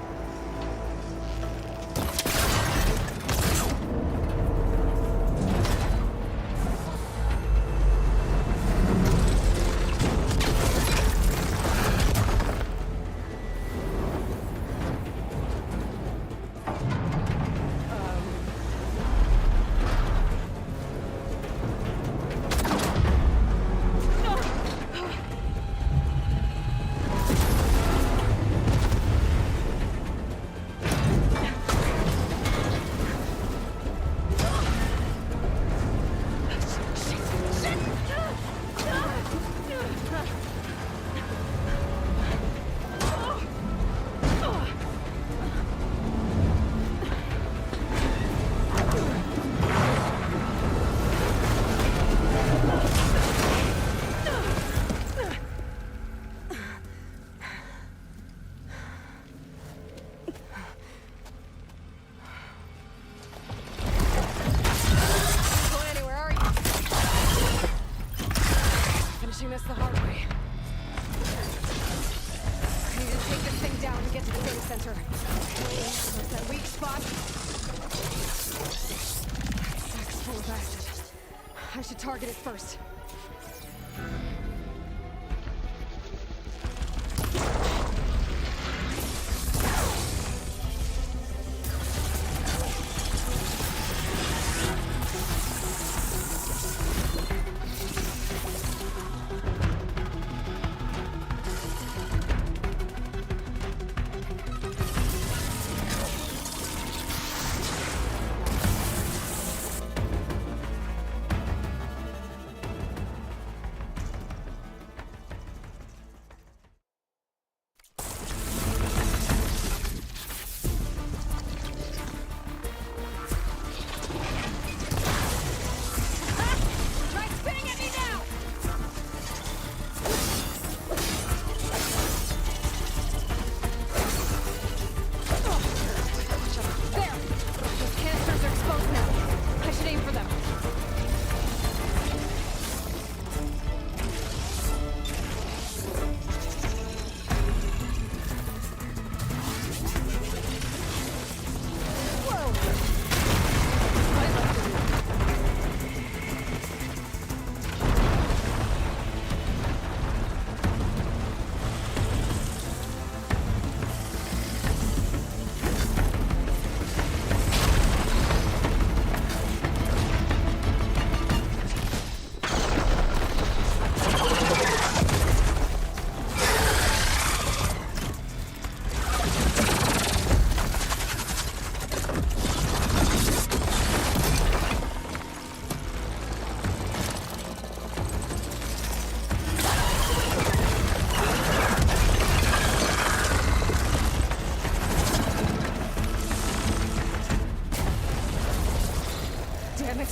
A: This the hard way. I need to take this thing down and get to the data center. Where's that weak spot? Sack's full of acid. I should target it first.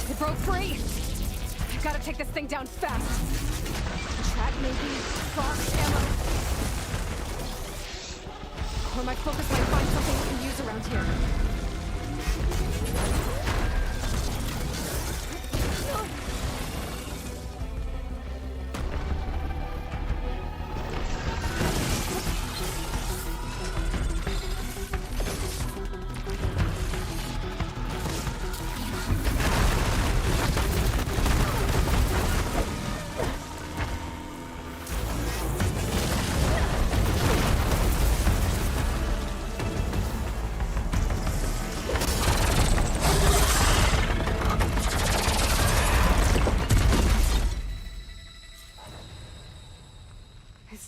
A: It broke free! I've got to take this thing down fast. Trap maybe, box ammo. Or my focus might find something we can use around here.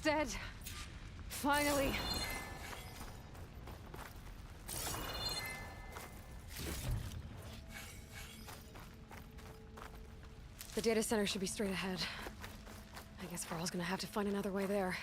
A: Dead. Finally. The data center should be straight ahead. I guess Varl's gonna have to find another way there.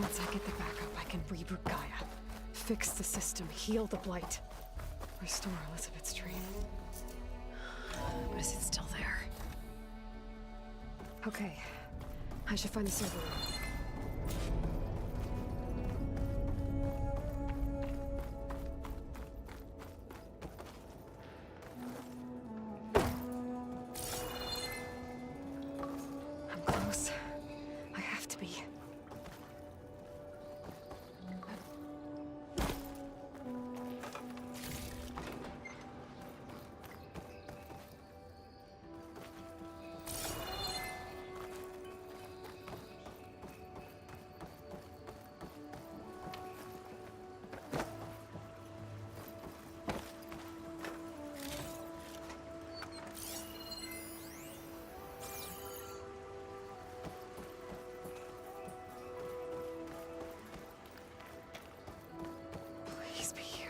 A: Once I get the backup, I can reboot Gaia. Fix the system, heal the blight. Restore Elizabeth's dream. But is it still there? Okay. I should find the server room. I'm close. I have to be. Please be here.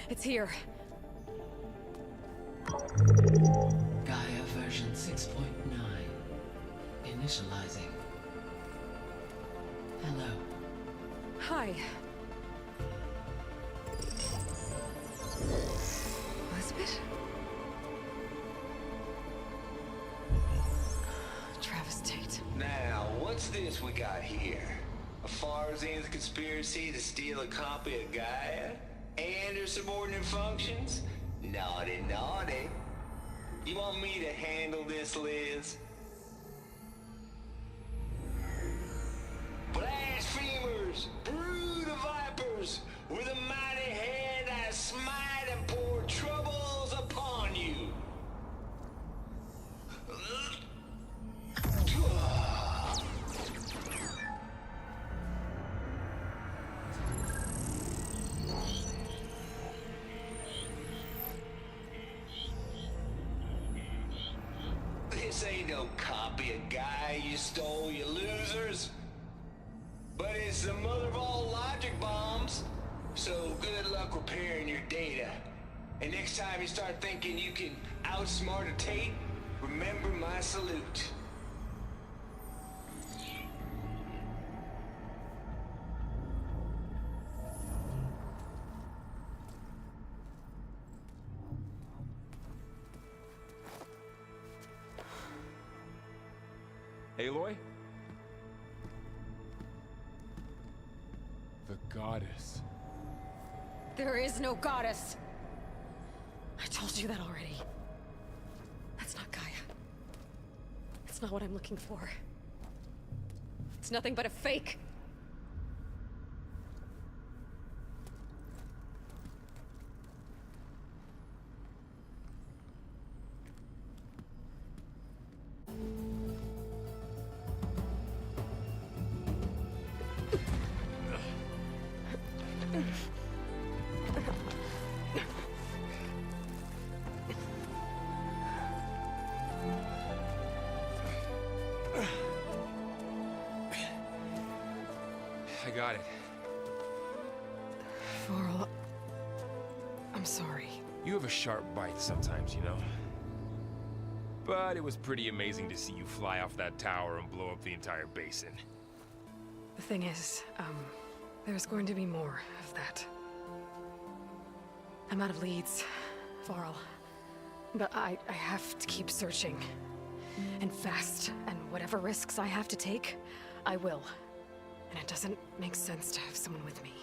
A: It's here.
F: Gaia version 6.9. Initializing. Hello.
A: Hi. Elizabeth? Travis Tate.
G: Now, what's this we got here? A Farzan's conspiracy to steal a copy of Gaia? And her subordinate functions? Naughty, naughty. You want me to handle this, Liz? Blasphemers! Brood of vipers! With a mighty hand I smite and pour troubles upon you! This ain't no copy of Gaia you stole, you losers. But it's the mother of all logic bombs. So good luck repairing your data. And next time you start thinking you can outsmart a Tate, remember my salute.
B: Aloy? The goddess.
A: There is no goddess. I told you that already. That's not Gaia. It's not what I'm looking for. It's nothing but a fake.
B: I got it.
A: Varl, I'm sorry.
B: You have a sharp bite sometimes, you know? But it was pretty amazing to see you fly off that tower and blow up the entire basin.
A: The thing is, there's going to be more of that. I'm out of leads, Varl. But I have to keep searching. And fast, and whatever risks I have to take, I will. And it doesn't make sense to have someone with me.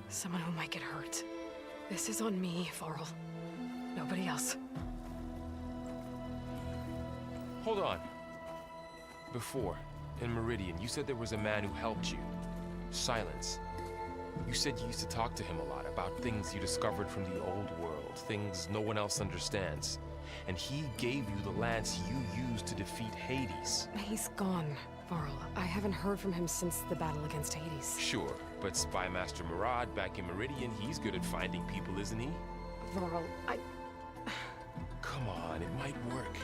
A: Someone who might get hurt. This is on me, Varl. Nobody else.
B: Hold on. Before, in Meridian, you said there was a man who helped you. Silence. You said you used to talk to him a lot about things you discovered from the old world, things no one else understands. And he gave you the lance you used to defeat Hades.
A: He's gone, Varl. I haven't heard from him since the battle against Hades.
B: Sure, but Spy Master Murad back in Meridian, he's good at finding people, isn't he?
A: Varl,
B: Come on, it might work.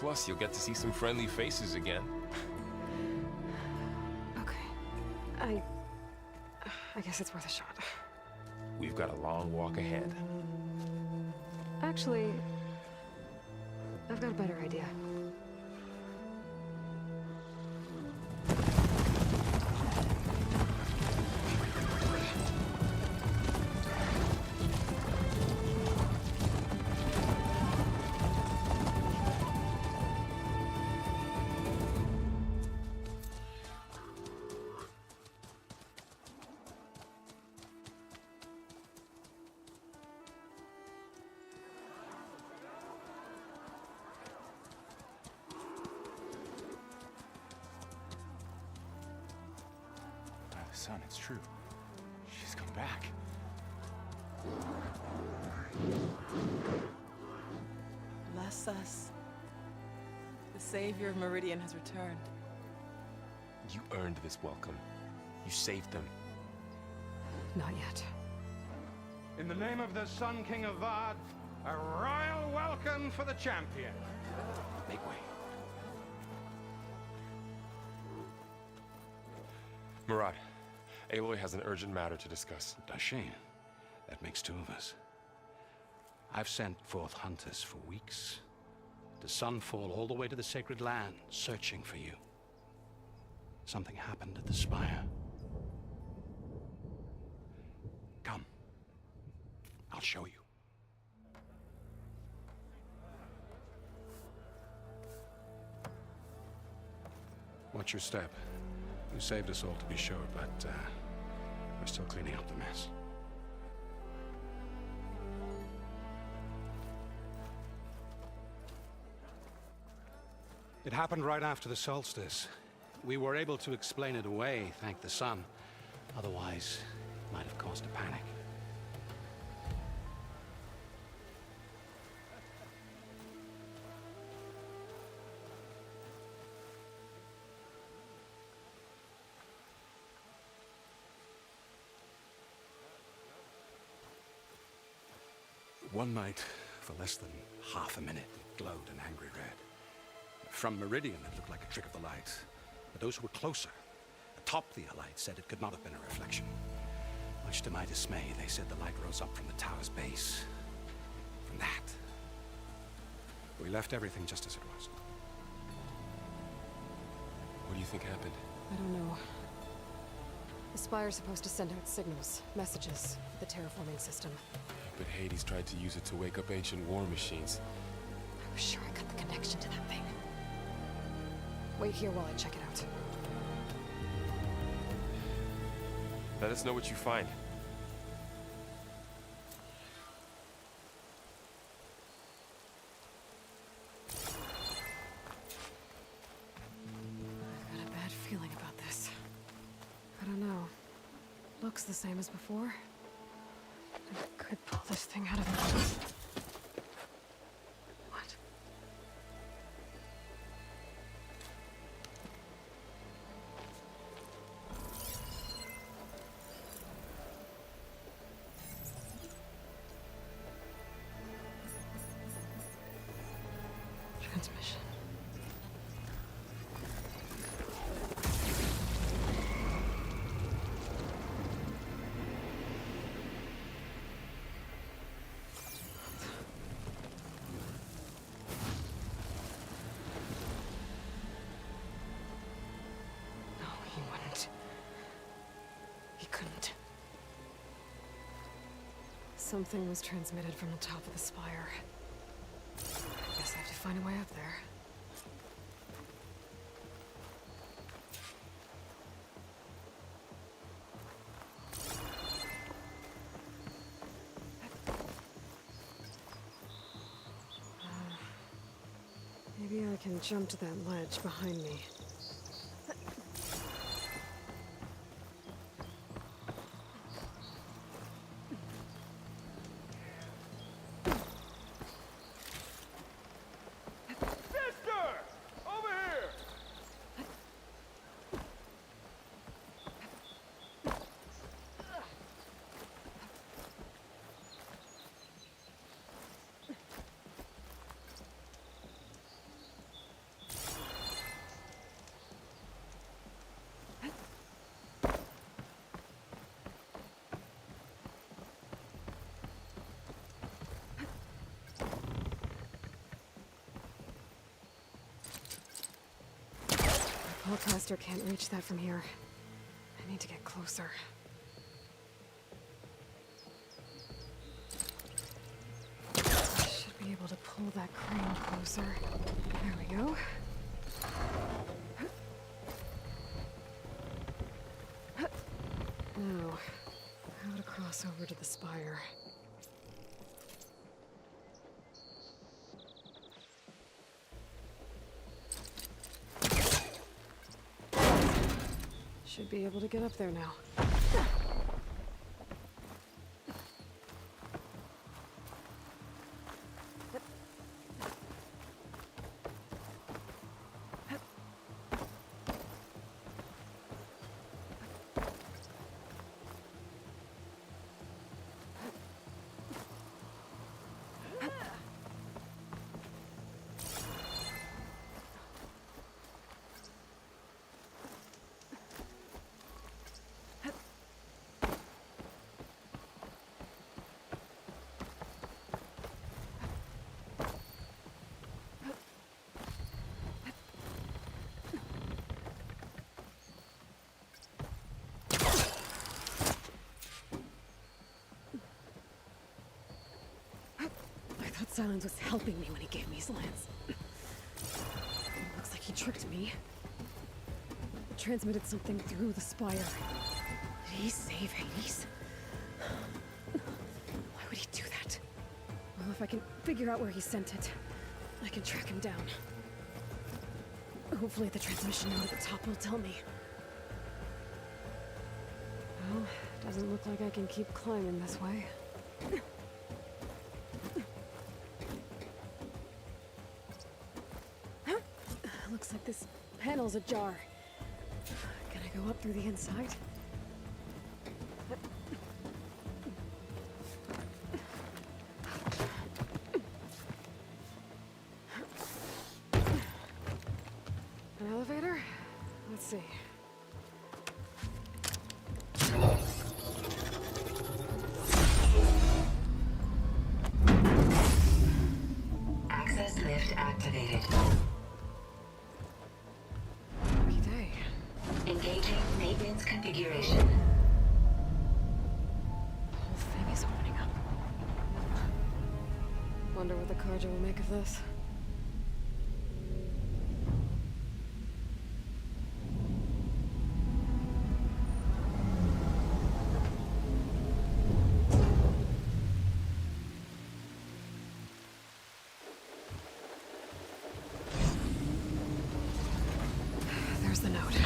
B: Plus, you'll get to see some friendly faces again.
A: Okay. I guess it's worth a shot.
B: We've got a long walk ahead.
A: Actually, I've got a better idea.
H: Son, it's true. She's come back.
I: Bless us. The savior of Meridian has returned.
B: You earned this welcome. You saved them.
A: Not yet.
J: In the name of the Sun King of Vard, a royal welcome for the champion.
H: Make way.
B: Murad, Aloy has an urgent matter to discuss.
K: Dashane, that makes two of us. I've sent forth hunters for weeks. To Sunfall all the way to the Sacred Land, searching for you. Something happened at the Spire. Come. I'll show you. Watch your step. You saved us all, to be sure, but we're still cleaning up the mess. It happened right after the solstice. We were able to explain it away, thank the sun. Otherwise, it might have caused a panic. One night, for less than half a minute, it glowed an angry red. From Meridian, it looked like a trick of the light. But those who were closer, atop the Allied, said it could not have been a reflection. Much to my dismay, they said the light rose up from the tower's base. From that. We left everything just as it was.
B: What do you think happened?
A: I don't know. The Spire's supposed to send out signals, messages, for the terraforming system.
B: But Hades tried to use it to wake up ancient war machines.
A: I was sure I got the connection to that thing. Wait here while I check it out.
B: Let us know what you find.
A: I've got a bad feeling about this. I don't know. Looks the same as before. I could pull this thing out of it. What? Transmission. No, he wouldn't. He couldn't. Something was transmitted from the top of the spire. Guess I have to find a way up there. Maybe I can jump to that ledge behind me.
J: Sister! Over here!
A: telecaster can't reach that from here. I need to get closer. I should be able to pull that crane closer. There we go. Now, how to cross over to the spire. Should be able to get up there now. Silence was helping me when he gave me his lance. Looks like he tricked me. Transmitted something through the spire. Did he save Hades? Why would he do that? Well, if I can figure out where he sent it, I can track him down. Hopefully the transmission node at the top will tell me. Well, doesn't look like I can keep climbing this way. Looks like this panel's ajar. Can I go up through the inside? An elevator? Let's see.
L: Access lift activated. Engaging maintenance configuration.
A: The whole thing is opening up. Wonder what the Carja will make of this. There's the note.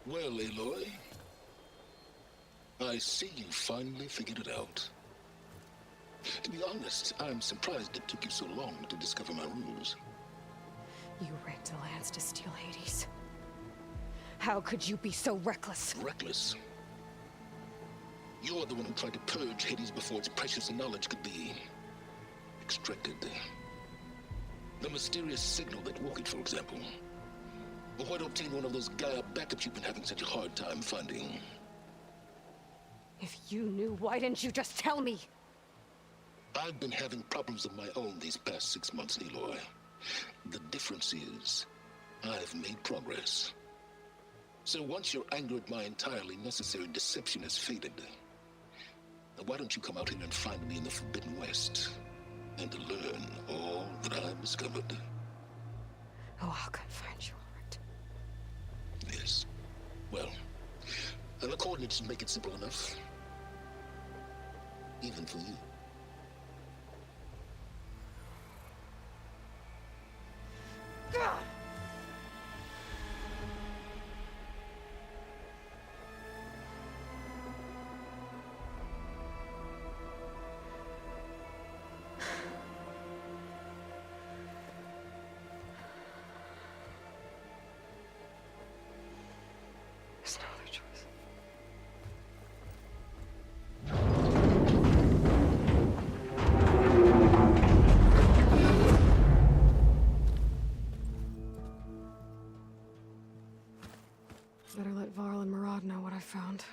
M: Well, Aloy, I see you finally figured it out. To be honest, I'm surprised it took you so long to discover my rules.
A: You rigged the lance to steal Hades. How could you be so reckless?
M: Reckless? You're the one who tried to purge Hades before its precious knowledge could be extracted. The mysterious signal that woke it, for example. Or why to obtain one of those Gaia backups you've been having such a hard time finding.
A: If you knew, why didn't you just tell me?
M: I've been having problems of my own these past 6 months, Aloy. The difference is, I've made progress. So once your anger at my entirely necessary deception has faded, now why don't you come out here and find me in the Forbidden West, and learn all that I've discovered?
A: Oh, I'll come find you, all right.
M: Yes. Well, and the coordinates make it simple enough. Even for you.
A: God! There's no other choice. Better let Varl and Murad know what I found.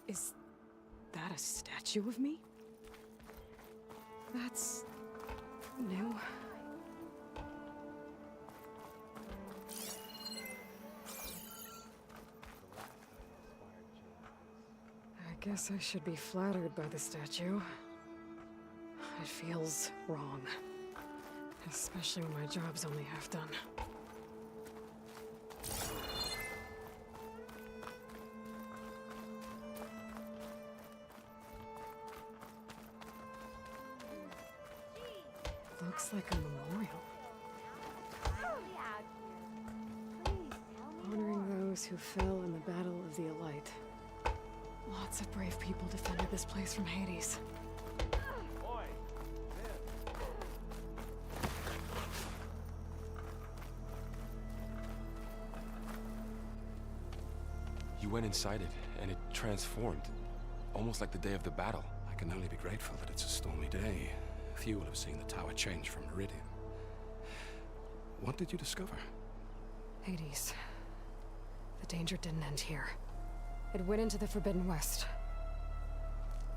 A: Is that a statue of me? That's new. I guess I should be flattered by the statue. It feels wrong. Especially when my job's only half done. Looks like a memorial. Honoring those who fell in the Battle of the Elite. Lots of brave people defended this place from Hades.
B: You went inside it, and it transformed. Almost like the day of the battle.
K: I can only be grateful that it's a stormy day. Few will have seen the tower change from Meridian. What did you discover?
A: Hades. The danger didn't end here. It went into the Forbidden West.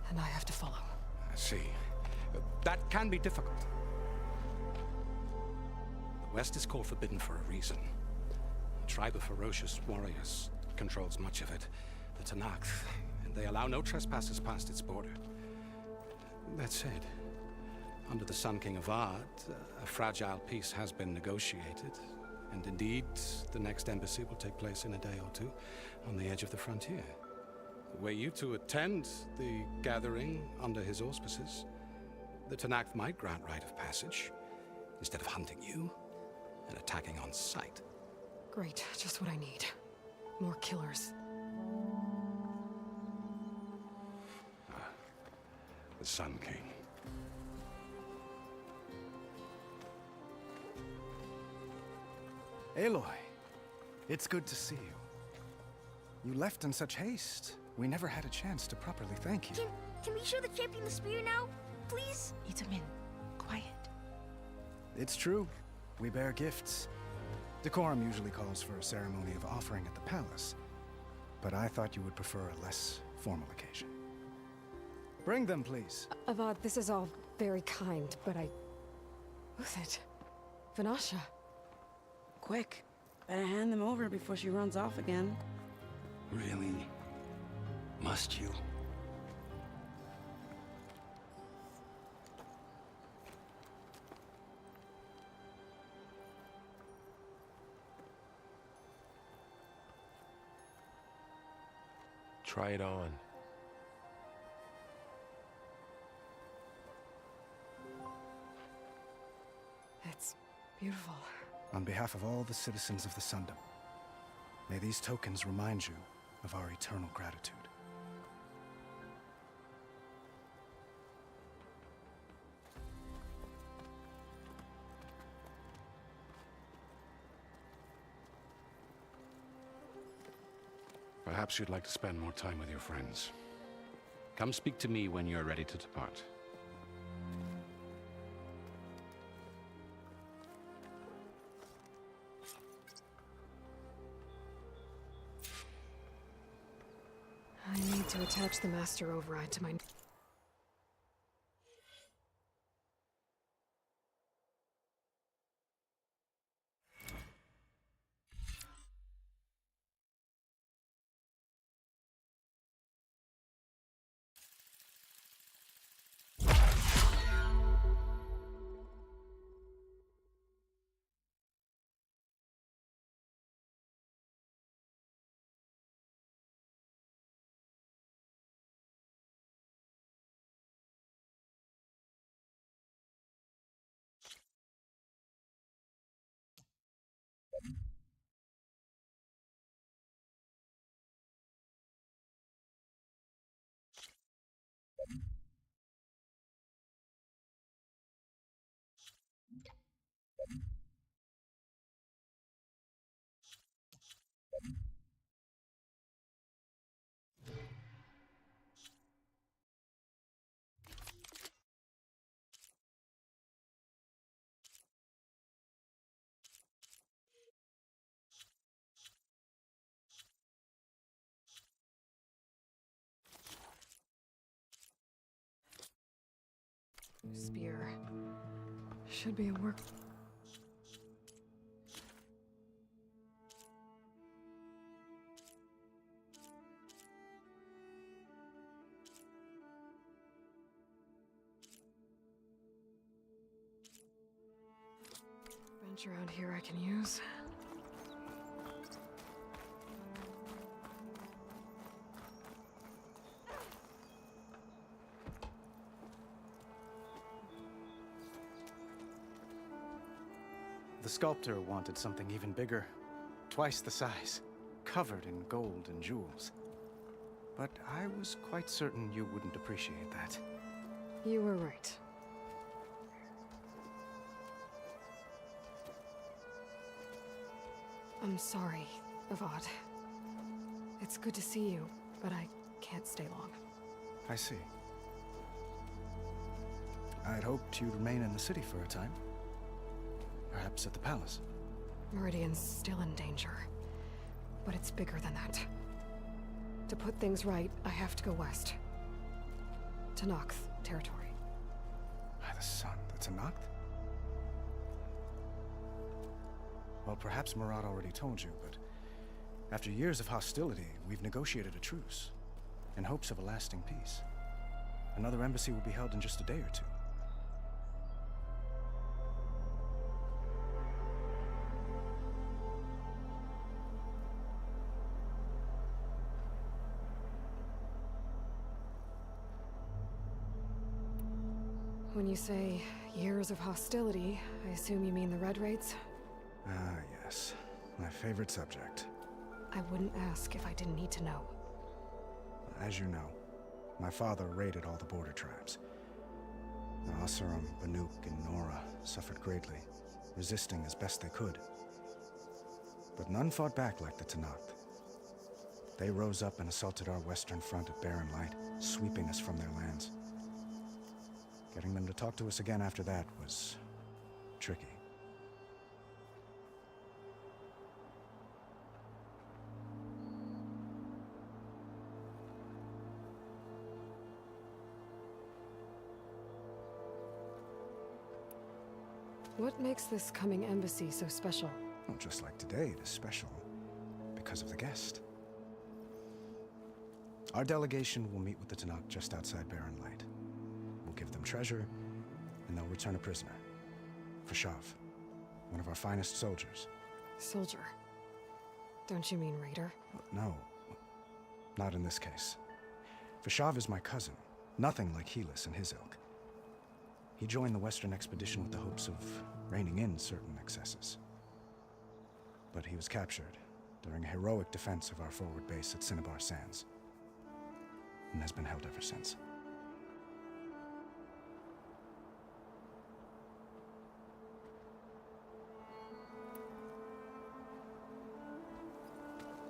A: And I have to follow.
K: I see. That can be difficult. The West is called Forbidden for a reason. A tribe of ferocious warriors controls much of it. The Tanakh, and they allow no trespassers past its border. That said, under the Sun King of Ard, a fragile peace has been negotiated. And indeed, the next embassy will take place in a day or two on the edge of the frontier. Were you to attend the gathering under his auspices, the Tanakh might grant right of passage, instead of hunting you and attacking on sight.
A: Great, just what I need. More killers.
K: The Sun King.
N: Aloy, it's good to see you. You left in such haste. We never had a chance to properly thank you.
O: Can we show the champion the spear now? Please?
I: Itamin, quiet.
N: It's true. We bear gifts. Decorum usually calls for a ceremony of offering at the palace. But I thought you would prefer a less formal occasion. Bring them, please.
A: Avad, this is all very kind, but Who's it? Vanasha.
P: Quick. Better hand them over before she runs off again.
G: Really? Must you?
B: Try it on.
A: It's beautiful.
N: On behalf of all the citizens of the Sundom, may these tokens remind you of our eternal gratitude.
K: Perhaps you'd like to spend more time with your friends. Come speak to me when you're ready to depart.
A: I need to attach the master override to my... Spear. Should be a work. Bench around here I can use.
N: The sculptor wanted something even bigger, twice the size, covered in gold and jewels. But I was quite certain you wouldn't appreciate that.
A: You were right. I'm sorry, Avad. It's good to see you, but I can't stay long.
N: I see. I'd hoped you'd remain in the city for a time. Perhaps at the palace.
A: Meridian's still in danger, but it's bigger than that. To put things right, I have to go west. To Nox territory.
N: By the sun, the Tenakth? Well, perhaps Murad already told you, but after years of hostility, we've negotiated a truce, in hopes of a lasting peace. Another embassy will be held in just a day or two.
A: When you say years of hostility, I assume you mean the Red Raids?
N: Ah, yes. My favorite subject.
A: I wouldn't ask if I didn't need to know.
N: As you know, my father raided all the border tribes. The Asuram, Banuk, and Nora suffered greatly, resisting as best they could. But none fought back like the Tenakth. They rose up and assaulted our western front at Barren Light, sweeping us from their lands. Getting them to talk to us again after that was tricky.
A: What makes this coming embassy so special?
N: Well, just like today, it is special because of the guest. Our delegation will meet with the Tenakth just outside Barren Light. We'll give them treasure, and they'll return a prisoner. Fashav, one of our finest soldiers.
A: Soldier? Don't you mean raider?
N: No, not in this case. Fashav is my cousin, nothing like Helis and his ilk. He joined the Western expedition with the hopes of reining in certain excesses. But he was captured during a heroic defense of our forward base at Cinnabar Sands, and has been held ever since.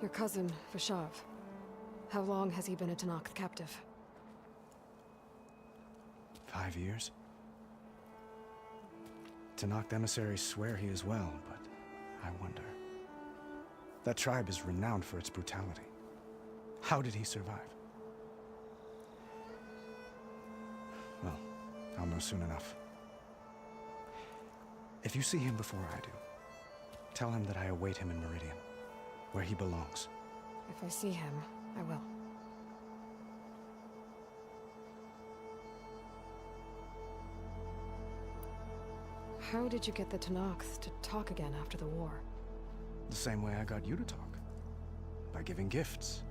A: Your cousin, Fashav. How long has he been a Tenakth captive?
N: 5 years? Tenakth emissaries swear he is well, but I wonder. That tribe is renowned for its brutality. How did he survive? Well, I'll know soon enough. If you see him before I do, tell him that I await him in Meridian, where he belongs.
A: If I see him, I will. How did you get the Tenakth to talk again after the war?
N: The same way I got you to talk. By giving gifts.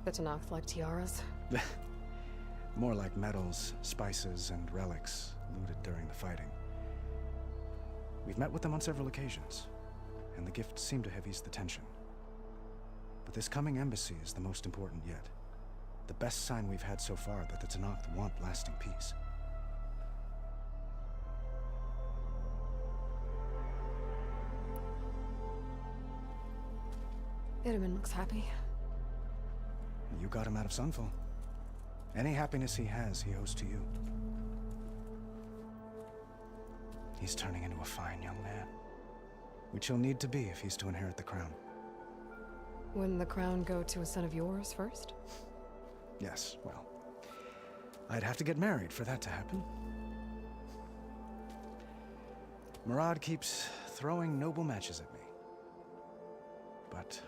A: The Tenakth like tiaras?
N: More like medals, spices, and relics looted during the fighting. We've met with them on several occasions, and the gifts seem to have eased the tension. But this coming embassy is the most important yet. The best sign we've had so far that the Tenakth want lasting peace.
A: Itaman looks happy.
N: You got him out of Sunfall. Any happiness he has, he owes to you. He's turning into a fine young man, which he'll need to be if he's to inherit the crown.
A: Wouldn't the crown go to a son of yours first?
N: Yes, well, I'd have to get married for that to happen. Murad keeps throwing noble matches at me. But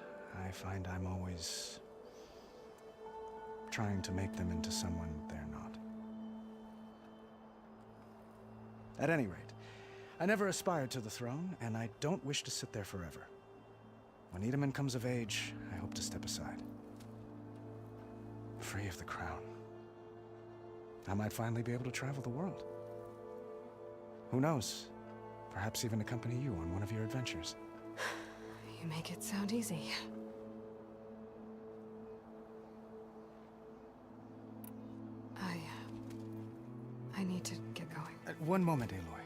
N: I find I'm always trying to make them into someone they're not. At any rate, I never aspired to the throne, and I don't wish to sit there forever. When Itamen comes of age, I hope to step aside. Free of the crown. I might finally be able to travel the world. Who knows? Perhaps even accompany you on one of your adventures.
A: You make it sound easy. I need to get going.
N: One moment, Aloy.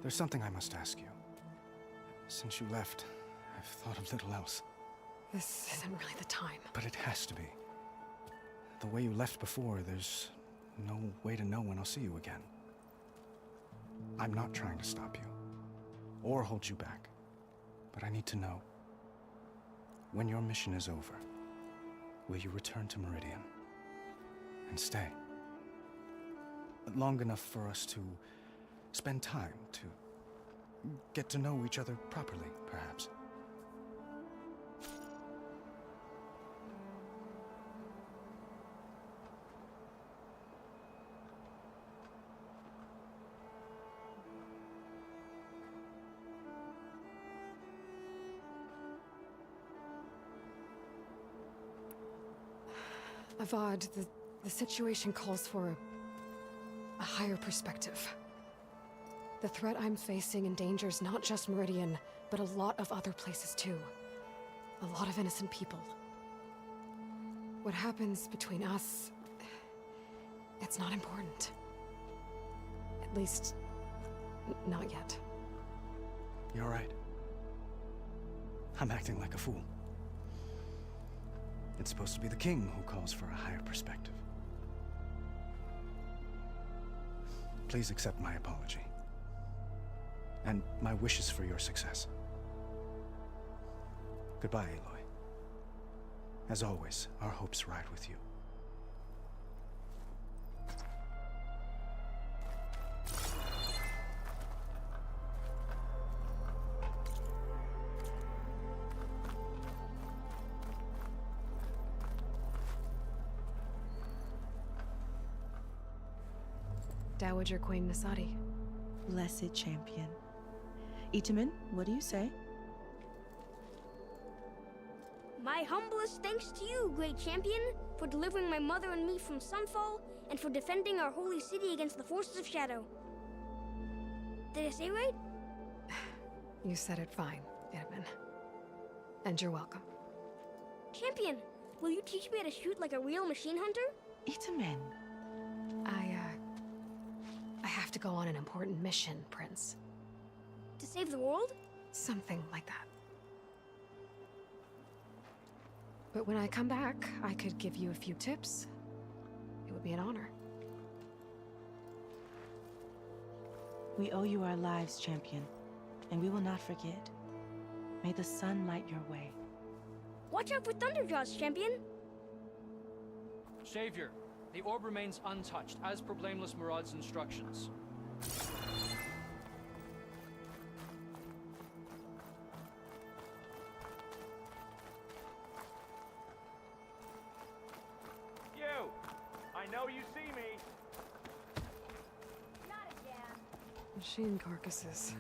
N: There's something I must ask you. Since you left, I've thought of little else.
A: This isn't really the time.
N: But it has to be. The way you left before, there's no way to know when I'll see you again. I'm not trying to stop you, or hold you back. But I need to know, when your mission is over, will you return to Meridian and stay? Long enough for us to spend time, to get to know each other properly, perhaps.
A: Avad, the situation calls for a higher perspective. The threat I'm facing endangers not just Meridian, but a lot of other places too. A lot of innocent people. What happens between us, it's not important. At least, not yet.
N: You're right. I'm acting like a fool. It's supposed to be the king who calls for a higher perspective. Please accept my apology. And my wishes for your success. Goodbye, Aloy. As always, our hopes ride with you.
A: Dowager Queen Nasadi.
P: Blessed champion. Itamen, what do you say?
O: My humblest thanks to you, great champion, for delivering my mother and me from Sunfall, and for defending our holy city against the forces of Shadow. Did I say right?
A: You said it fine, Edmund. And you're welcome.
O: Champion, will you teach me how to shoot like a real machine hunter?
P: Itamen.
A: I have to go on an important mission, Prince.
O: To save the world?
A: Something like that. But when I come back, I could give you a few tips. It would be an honor.
P: We owe you our lives, champion, and we will not forget. May the sun light your way.
O: Watch out for Thunderjaws, champion!
Q: Savior, the orb remains untouched, as per Blameless Murad's instructions.
J: You! I know you see me!
O: Not again.
A: Machine carcasses.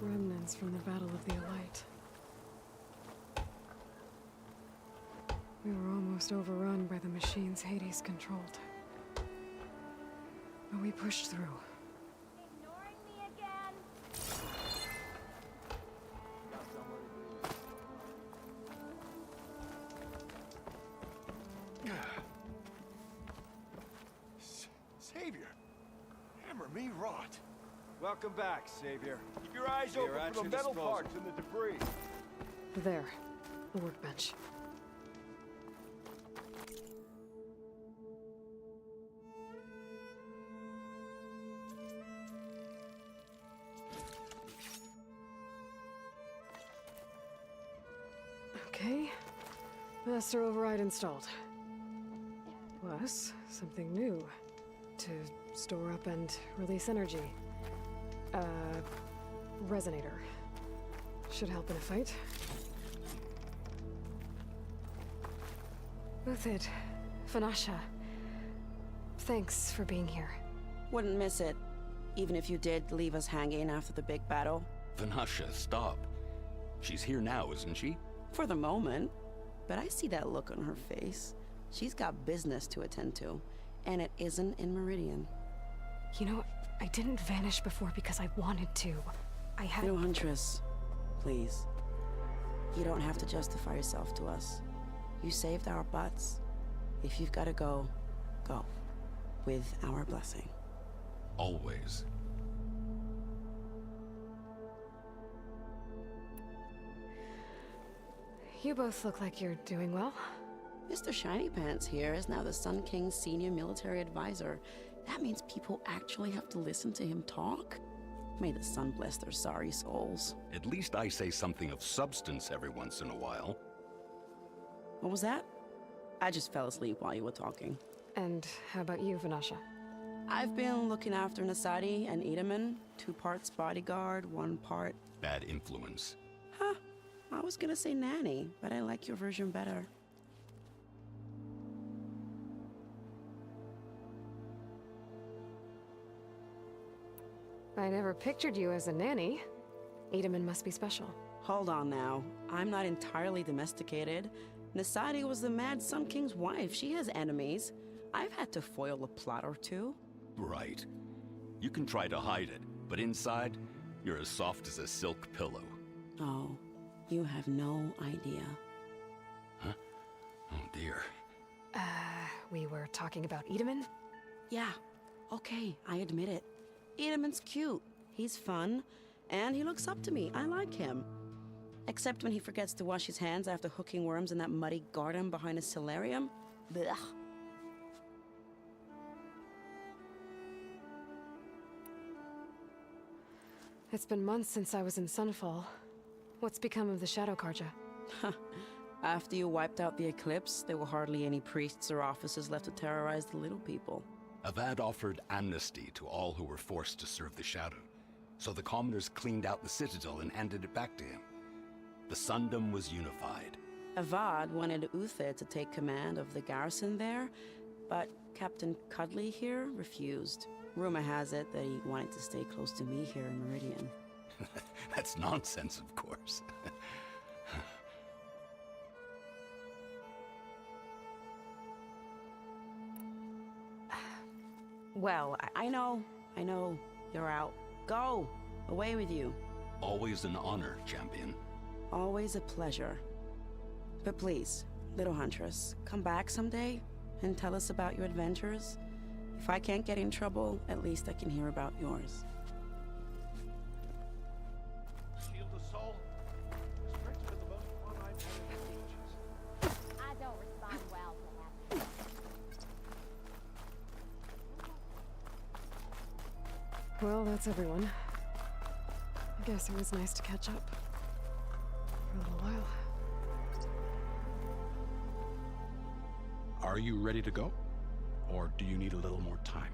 A: Remnants from the Battle of the Elite. We were almost overrun by the machines Hades controlled. But we pushed through.
O: Ignoring me again?
R: Savior! Hammer me rot!
J: Welcome back, Savior. Keep your eyes open for the metal parts and the debris.
A: There. The workbench. Okay. Master override installed. Well, us something new to store up and release energy. Resonator. Should help in a fight. Uthid, Vanasha, thanks for being here.
S: Wouldn't miss it, even if you did leave us hanging after the big battle.
K: Vanasha, stop. She's here now, isn't she?
S: For the moment. But I see that look on her face. She's got business to attend to, and it isn't in Meridian.
A: You know, I didn't vanish before because I wanted to. I had...
S: No, Huntress. Please. You don't have to justify yourself to us. You saved our butts. If you've got to go, go. With our blessing.
K: Always.
A: You both look like you're doing well.
S: Mr. Shiny Pants here is now the Sun King's senior military advisor. That means people actually have to listen to him talk? May the sun bless their sorry souls.
K: At least I say something of substance every once in a while.
S: What was that? I just fell asleep while you were talking.
A: And how about you, Vanasha?
S: I've been looking after Nasadi and Edaman. 2 parts bodyguard, 1 part...
K: Bad influence.
S: Huh. I was gonna say nanny, but I like your version better.
A: I never pictured you as a nanny. Edaman must be special.
S: Hold on now. I'm not entirely domesticated. Nasadi was the Mad Sun King's wife. She has enemies. I've had to foil a plot or 2.
K: Right. You can try to hide it, but inside, you're as soft as a silk pillow.
S: Oh, you have no idea.
K: Huh? Oh dear.
A: We were talking about Edaman?
S: Yeah, okay, I admit it. Edaman's cute. He's fun, and he looks up to me. I like him. Except when he forgets to wash his hands after hooking worms in that muddy garden behind a solarium. Blech.
A: It's been months since I was in Sunfall. What's become of the Shadow Karja?
S: After you wiped out the eclipse, there were hardly any priests or officers left to terrorize the little people.
K: Avad offered amnesty to all who were forced to serve the Shadow. So the commoners cleaned out the citadel and handed it back to him. The Sundom was unified.
S: Avad wanted Uthid to take command of the garrison there, but Captain Cudley here refused. Rumor has it that he wanted to stay close to me here in Meridian.
K: That's nonsense, of course.
S: Well, I know. You're out. Go! Away with you.
K: Always an honor, champion.
S: Always a pleasure. But please, little Huntress, come back someday and tell us about your adventures. If I can't get in trouble, at least I can hear about yours.
R: Shield of soul. Stretched to the most one-eyed man in the ages.
T: I don't respond well to that.
A: Well, that's everyone. I guess it was nice to catch up. For a little while.
K: Are you ready to go? Or do you need a little more time?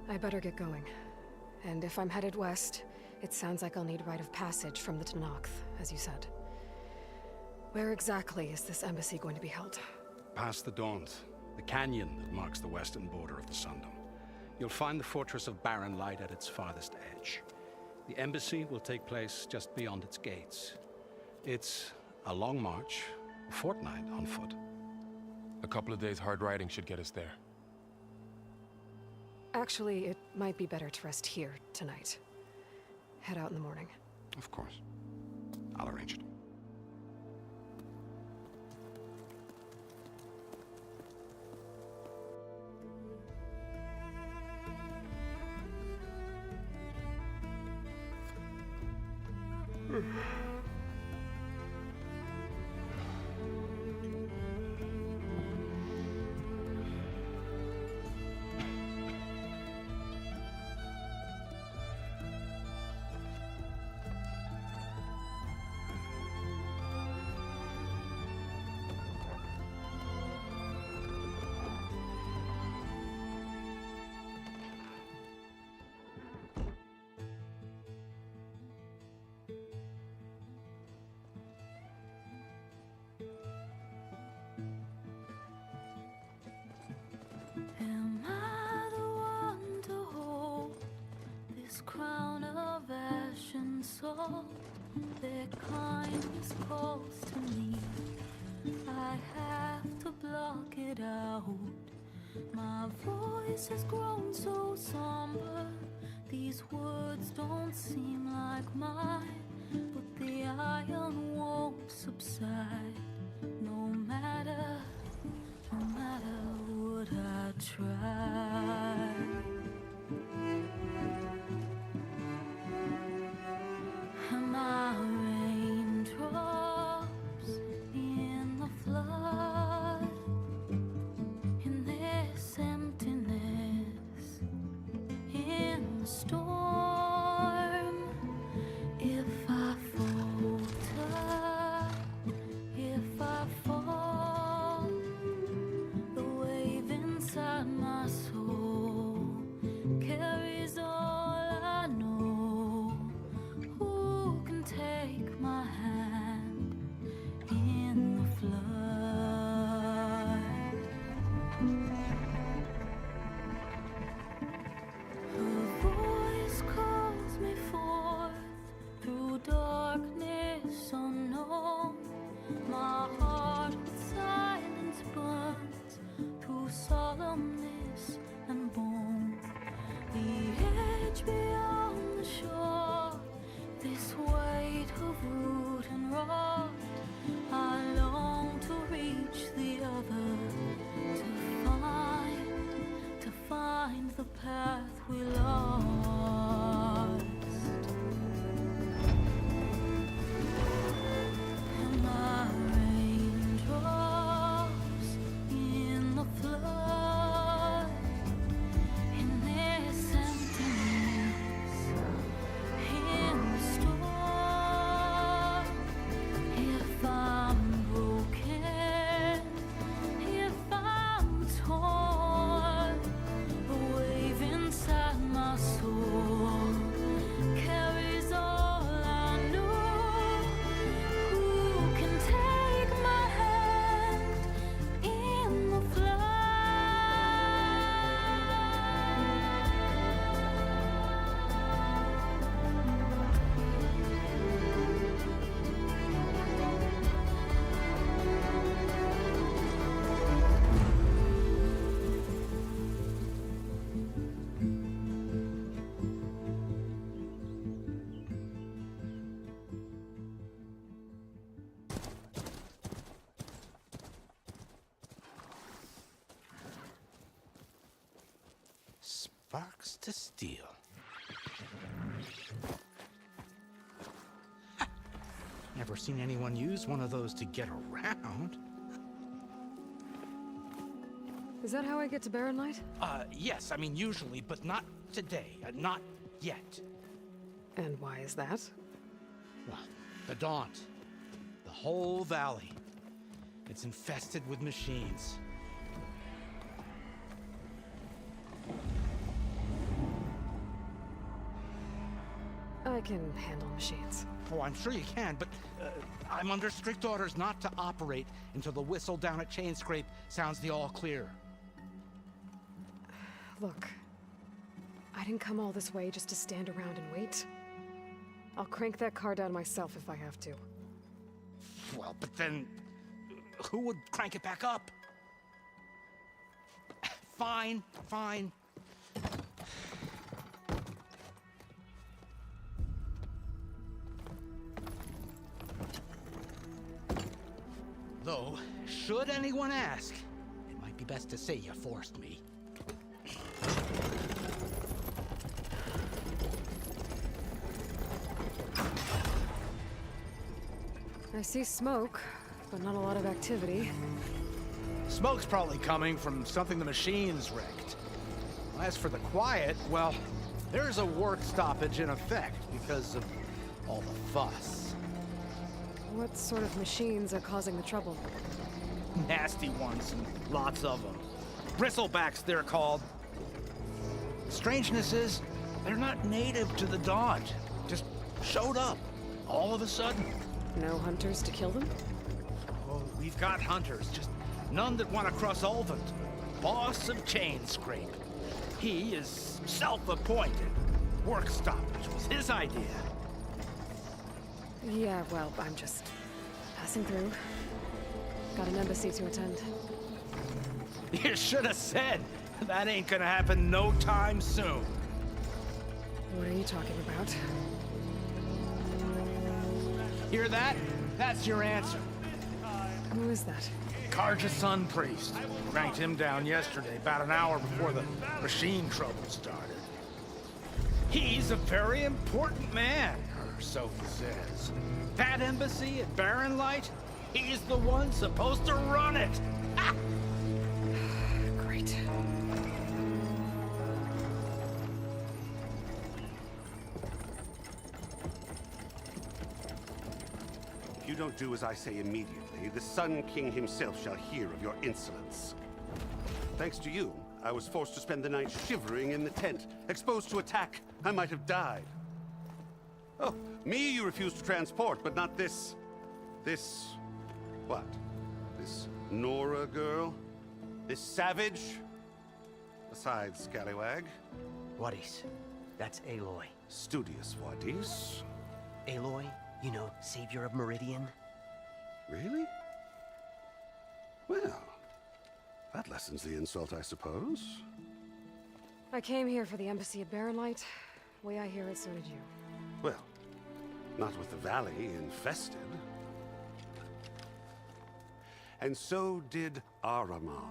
A: I better get going. And if I'm headed west, it sounds like I'll need rite of passage from the Tenakth, as you said. Where exactly is this embassy going to be held?
K: Past the Daunt, the canyon that marks the western border of the Sundom. You'll find the fortress of Barren Light at its farthest edge. The embassy will take place just beyond its gates. It's a long march, a fortnight on foot.
B: A couple of days hard riding should get us there.
A: Actually, it might be better to rest here tonight. Head out in the morning.
K: Of course. I'll arrange it.
D: all their kindness calls to me. I have to block it out. My voice has grown so somber. These words don't seem like mine, but the iron won't subside. No matter what I try. And my raindrops in the flood, in this emptiness, in the storm. If I falter, if I fall, the wave inside my soul carries all I know. Who can take my hand in the flood? Her voice calls me forth through darkness unknown. My heart with silence burns through solemnness and bone. The edge beyond the shore, this weight of root and rot. I long to reach the other, to find the path we lost. And my raindrops in the flood, in this emptiness, in the storm. If I'm broken, if I'm torn, the wave inside my soul carries all I know. Who can take my hand in the
K: Sparks to steel. Never seen anyone use one of those to get around.
A: Is that how I get to Barren Light?
K: Yes, I mean usually, but not today. Not yet.
A: And why is that?
K: Well, the Daunt. The whole valley. It's infested with machines.
A: I can handle machines.
K: Oh, I'm sure you can, but I'm under strict orders not to operate until the whistle down at Chainscrape sounds the all clear.
A: Look, I didn't come all this way just to stand around and wait. I'll crank that car down myself if I have to.
K: Well, but then who would crank it back up? Fine, fine. Though, should anyone ask, it might be best to say you forced me.
A: I see smoke, but not a lot of activity.
N: Smoke's probably coming from something the machines wrecked. As for the quiet, well, there's a work stoppage in effect because of all the fuss.
A: What sort of machines are causing the trouble?
N: Nasty ones, and lots of them. Bristlebacks, they're called. Strangeness is, they're not native to the Daunt. Just showed up, all of a sudden.
A: No hunters to kill them?
N: Oh, we've got hunters, just none that want to cross Ulvent. Boss of Chainscrape. He is self-appointed. Work stoppage was his idea.
A: Yeah, well, I'm just passing through. Got an embassy to attend.
D: You should have said. That ain't gonna happen no time soon.
A: What are you talking about?
D: Hear that? That's your answer.
A: Who is that?
D: Karja's son priest. Ranked him down yesterday, about an hour before the machine trouble started. He's a very important man, or so he says. That embassy at Barren Light, he's the one supposed to run it. Ha!
A: Great.
K: If you don't do as I say immediately, the Sun King himself shall hear of your insolence. Thanks to you, I was forced to spend the night shivering in the tent, exposed to attack. I might have died. Oh, me you refused to transport, but not this... what? This Nora girl? This savage? Besides, scallywag.
C: Wadis. That's Aloy.
K: Studious Wadis.
C: Aloy, you know, savior of Meridian.
K: Really? Well, that lessens the insult, I suppose.
A: I came here for the embassy at Barren Light. Way I hear it, so did you.
K: Well, not with the valley infested. And so did Ahriman,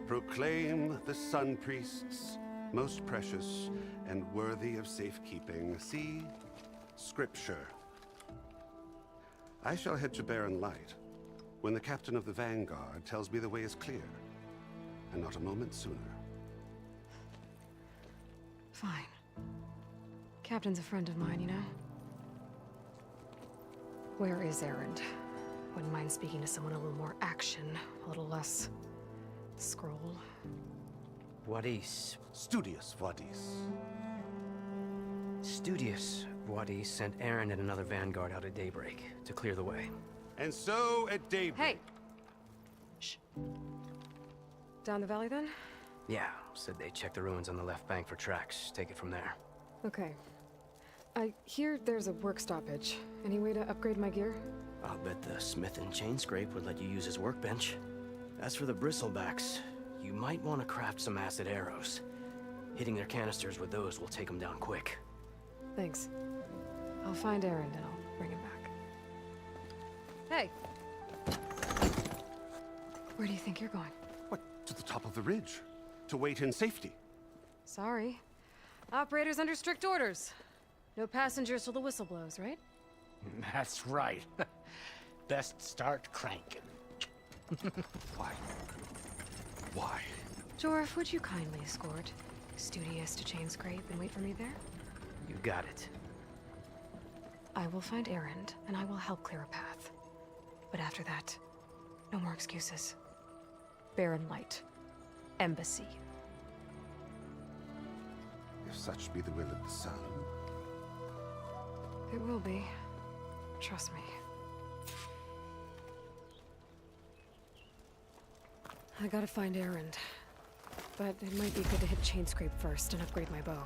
K: proclaim the Sun Priests most precious and worthy of safekeeping. See? Scripture. I shall head to Barren Light when the captain of the Vanguard tells me the way is clear, and not a moment sooner.
A: Fine. Captain's a friend of mine, you know? Where is Erend? Wouldn't mind speaking to someone a little more action, a little less... scroll.
C: Wadis.
K: Studious Wadis.
C: Studious Wadis sent Aaron and another vanguard out at daybreak to clear the way.
K: And so at daybreak...
A: Hey! Shh. Down the valley, then?
C: Yeah, said they checked the ruins on the left bank for tracks. Take it from there.
A: Okay. I hear there's a work stoppage. Any way to upgrade my gear?
C: I'll bet the smith and chain scrape would let you use his workbench. As for the bristlebacks, you might want to craft some acid arrows. Hitting their canisters with those will take them down quick.
A: Thanks. I'll find Erend and I'll bring him back. Hey! Where do you think you're going?
K: What, to the top of the ridge? To wait in safety?
A: Sorry. Operator's under strict orders. No passengers till the whistle blows, right?
D: That's right. Best start cranking.
K: Why? Why?
A: Jorf, would you kindly escort Studious to Chain Scrape and wait for me there?
C: You got it.
A: I will find Erend, and I will help clear a path. But after that, no more excuses. Barren Light. Embassy.
K: If such be the will of the sun.
A: It will be. Trust me. I gotta find Erend. But it might be good to hit Chain Scrape first and upgrade my bow.